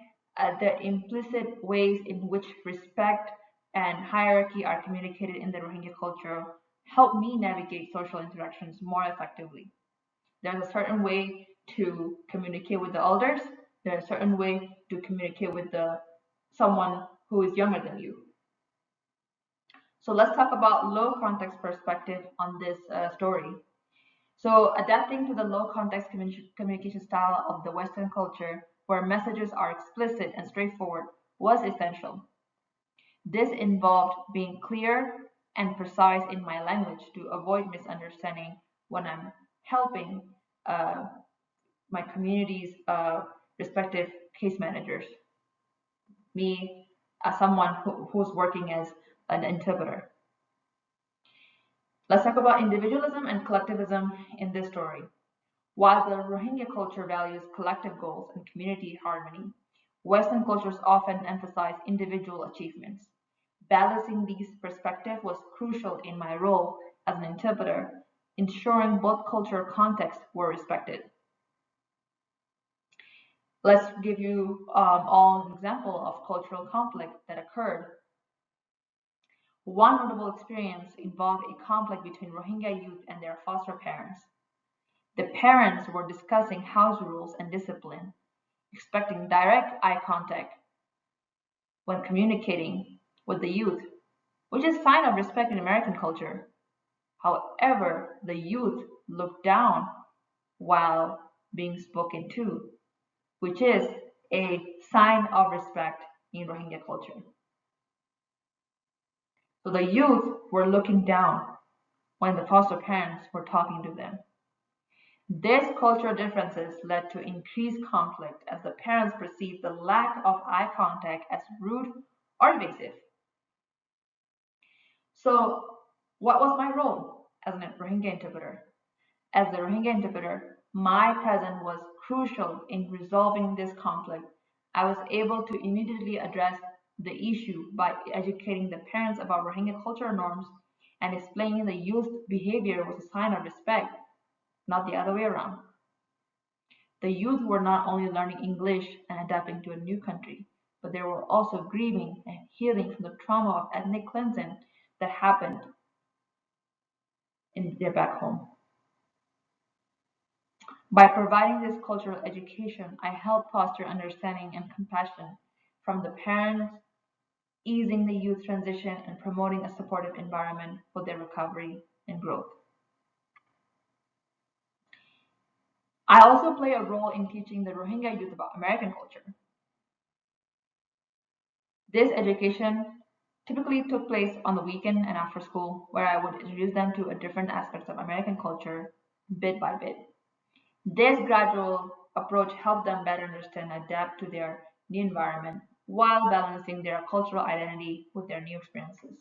the implicit ways in which respect and hierarchy are communicated in the Rohingya culture help me navigate social interactions more effectively. There's a certain way to communicate with the elders. There's a certain way to communicate with the someone who is younger than you. So let's talk about low context perspective on this story. So, adapting to the low context communication style of the Western culture, where messages are explicit and straightforward, was essential. This involved being clear and precise in my language to avoid misunderstanding when I'm helping uh, my community's respective case managers, me as someone who's working as an interpreter. Let's talk about individualism and collectivism in this story. While the Rohingya culture values collective goals and community harmony, Western cultures often emphasize individual achievements. Balancing these perspectives was crucial in my role as an interpreter, ensuring both cultural contexts were respected. Let's give you all an example of cultural conflict that occurred. One notable experience involved a conflict between Rohingya youth and their foster parents. The parents were discussing house rules and discipline, expecting direct eye contact when communicating with the youth, which is a sign of respect in American culture. However, the youth look down while being spoken to, which is a sign of respect in Rohingya culture. So the youth were looking down when the foster parents were talking to them. These cultural differences led to increased conflict as the parents perceived the lack of eye contact as rude or evasive. So, what was my role as a Rohingya interpreter? As the Rohingya interpreter, my presence was crucial in resolving this conflict. I was able to immediately address the issue by educating the parents about Rohingya cultural norms and explaining the youth behavior was a sign of respect, not the other way around. The youth were not only learning English and adapting to a new country, but they were also grieving and healing from the trauma of ethnic cleansing that happened in their back home. By providing this cultural education, I help foster understanding and compassion from the parents, easing the youth transition and promoting a supportive environment for their recovery and growth. I also play a role in teaching the Rohingya youth about American culture. This education typically took place on the weekend and after school, where I would introduce them to a different aspects of American culture bit by bit. This gradual approach helped them better understand and adapt to their new environment while balancing their cultural identity with their new experiences.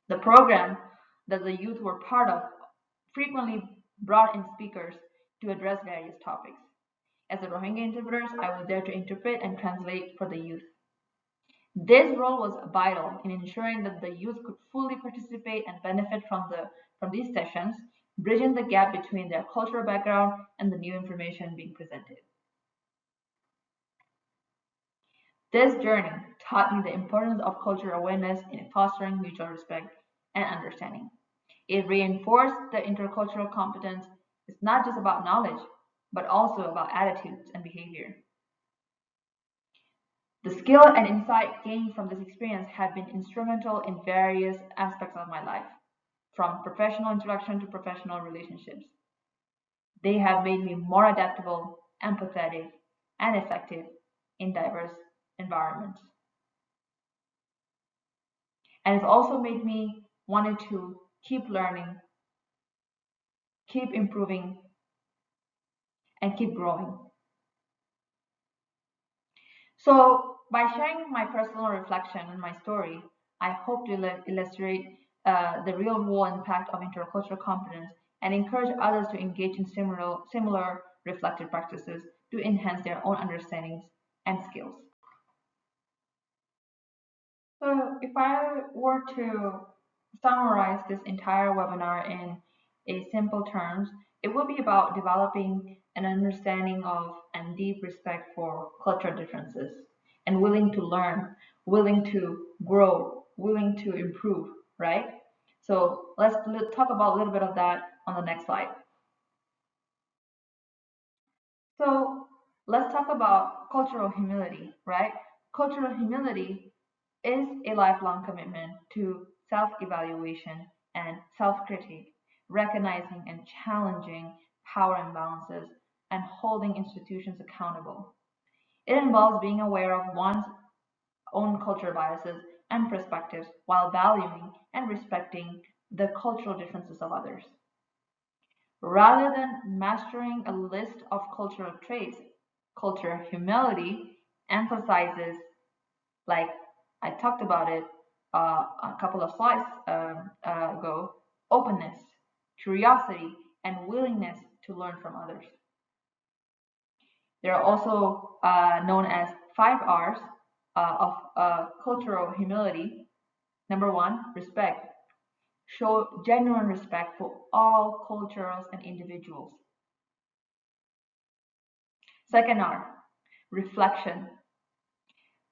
The program that the youth were part of frequently brought in speakers to address various topics. As the Rohingya interpreters, I was there to interpret and translate for the youth. This role was vital in ensuring that the youth could fully participate and benefit from these sessions, bridging the gap between their cultural background and the new information being presented. This journey taught me the importance of cultural awareness in fostering mutual respect and understanding. It reinforced the intercultural competence is not just about knowledge, but also about attitudes and behavior. The skill and insight gained from this experience have been instrumental in various aspects of my life, from professional interaction to professional relationships. They have made me more adaptable, empathetic, and effective in diverse environments. And it's also made me wanted to keep learning, keep improving, and keep growing. So, by sharing my personal reflection and my story, I hope to illustrate the real world impact of intercultural competence and encourage others to engage in similar reflective practices to enhance their own understandings and skills. So, if I were to summarize this entire webinar in a simple terms, it would be about developing an understanding of and deep respect for cultural differences and willing to learn, willing to grow, willing to improve, right? So let's talk about a little bit of that on the next slide. So let's talk about cultural humility, right? Cultural humility is a lifelong commitment to self evaluation and self critique, recognizing and challenging power imbalances, and holding institutions accountable. It involves being aware of one's own cultural biases and perspectives while valuing and respecting the cultural differences of others. Rather than mastering a list of cultural traits, cultural humility emphasizes, like I talked about it a couple of slides ago, openness, curiosity, and willingness to learn from others. They are also known as 5 R's of cultural humility. Number one, respect. Show genuine respect for all cultures and individuals. Second R, reflection.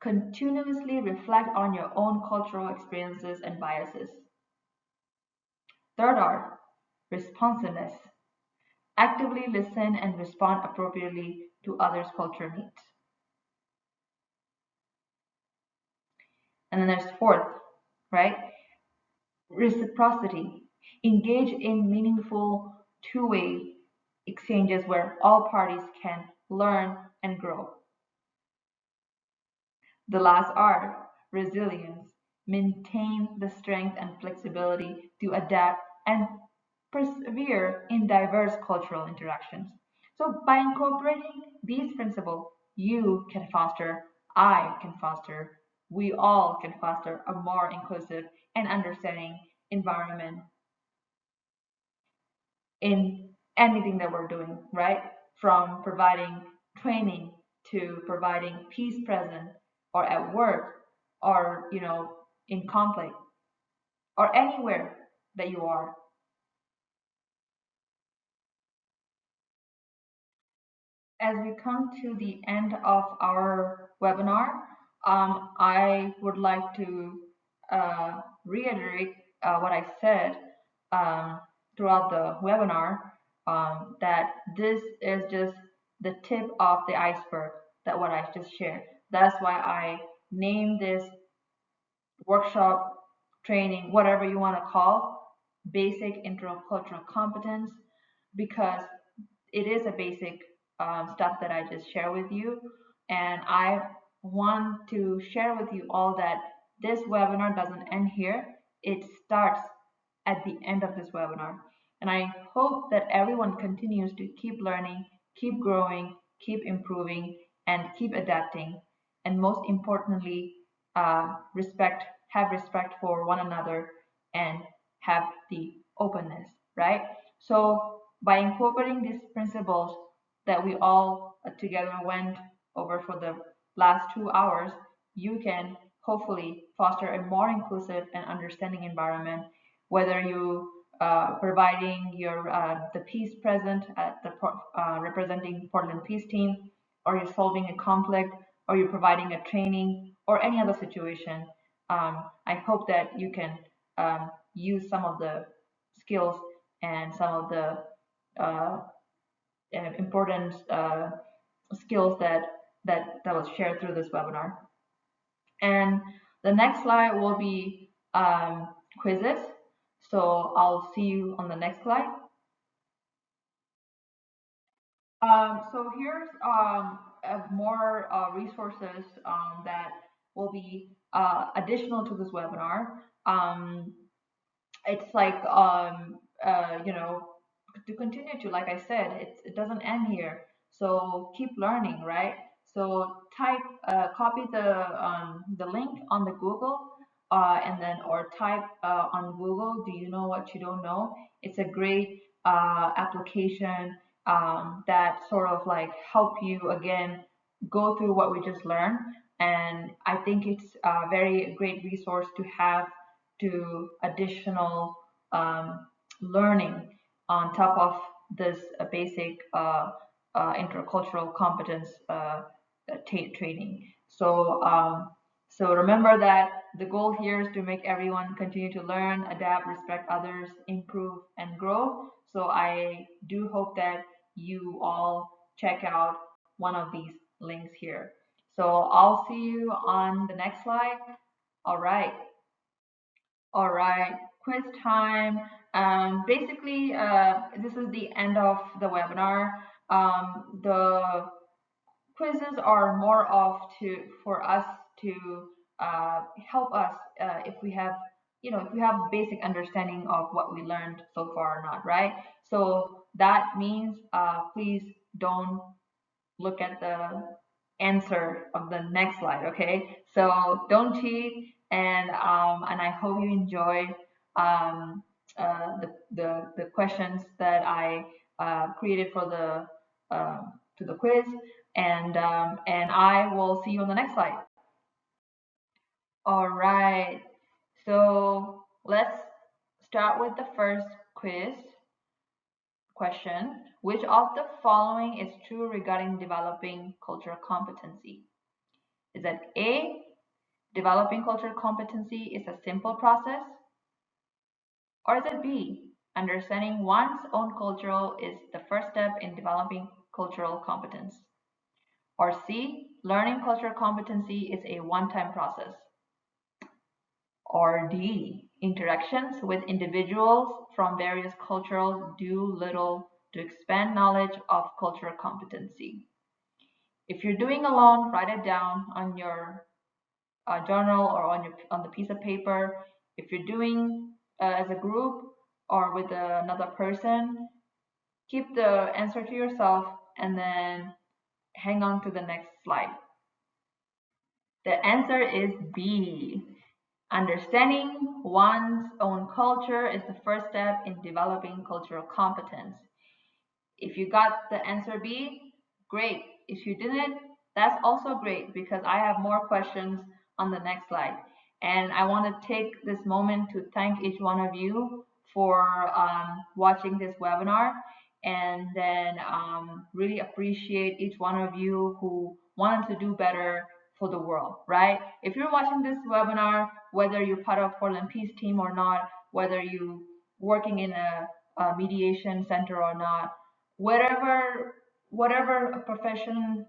Continuously reflect on your own cultural experiences and biases. Third R, responsiveness. Actively listen and respond appropriately to others' cultural needs. And then there's fourth, right? Reciprocity. Engage in meaningful two-way exchanges where all parties can learn and grow. The last R, resilience. Maintain the strength and flexibility to adapt and persevere in diverse cultural interactions. So, by incorporating these principles, you can foster, I can foster, we all can foster a more inclusive and understanding environment in anything that we're doing, right? From providing training to providing peace present or at work or, in conflict or anywhere that you are. As we come to the end of our webinar, I would like to reiterate what I said um, throughout the webinar, that this is just the tip of the iceberg, that what I just shared. That's why I named this workshop, training, whatever you want to call, basic intercultural competence, because it is a basic stuff that I just share with you. And I want to share with you all that this webinar doesn't end here. It starts at the end of this webinar. And I hope that everyone continues to keep learning, keep growing, keep improving, and keep adapting. And most importantly, have respect for one another and have the openness, right? So by incorporating these principles that we all together went over for the last 2 hours, you can hopefully foster a more inclusive and understanding environment, whether you providing your the peace present at the representing Portland Peace Team, or you're solving a conflict, or you're providing a training, or any other situation. I hope that you can use some of the skills and some of the uh, important skills that was shared through this webinar. And the next slide will be quizzes. So I'll see you on the next slide. So here's more resources that will be additional to this webinar. It's like to continue to, like I said, it doesn't end here, so keep learning, right? So copy the link on the Google, and then or type on Google, do you know what you don't know? It's a great application that sort of like help you again go through what we just learned. And I think it's a very great resource to have to additional um, learning on top of this basic intercultural competence training. So remember that the goal here is to make everyone continue to learn, adapt, respect others, improve, and grow. So I do hope that you all check out one of these links here. So I'll see you on the next slide. All right. All right, quiz time. Basically, this is the end of the webinar. The quizzes are more of to for us to help us if we have, if we have basic understanding of what we learned so far or not, right? So that means please don't look at the answer of the next slide, okay? So don't cheat, and I hope you enjoy um, the questions that I created for the to the quiz, and I will see you on the next slide. All right, so let's start with the first quiz question. Which of the following is true regarding developing cultural competency? Is that A, developing cultural competency is a simple process? Or is it B, understanding one's own culture is the first step in developing cultural competence? Or C, learning cultural competency is a one-time process? Or D, interactions with individuals from various cultures do little to expand knowledge of cultural competency. If you're doing alone, write it down on your journal or on the piece of paper. If you're doing as a group or with another person, keep the answer to yourself and then hang on to the next slide. The answer is B. Understanding one's own culture is the first step in developing cultural competence. If you got the answer B, great. If you didn't, that's also great because I have more questions on the next slide. And I want to take this moment to thank each one of you for watching this webinar, and then really appreciate each one of you who wanted to do better for the world, right? If you're watching this webinar, whether you're part of Portland Peace Team or not, whether you working in a mediation center or not, whatever profession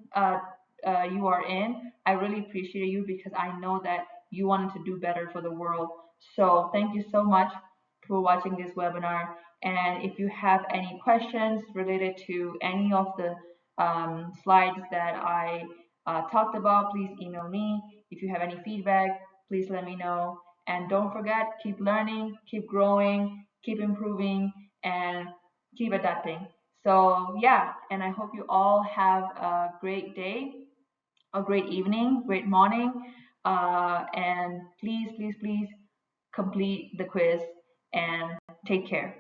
you are in, I really appreciate you because I know that you wanted to do better for the world. So thank you so much for watching this webinar. And if you have any questions related to any of the slides that I talked about, please email me. If you have any feedback, please let me know. And don't forget, keep learning, keep growing, keep improving, and keep adapting. So yeah, and I hope you all have a great day, a great evening, great morning, and please, please, please complete the quiz and take care.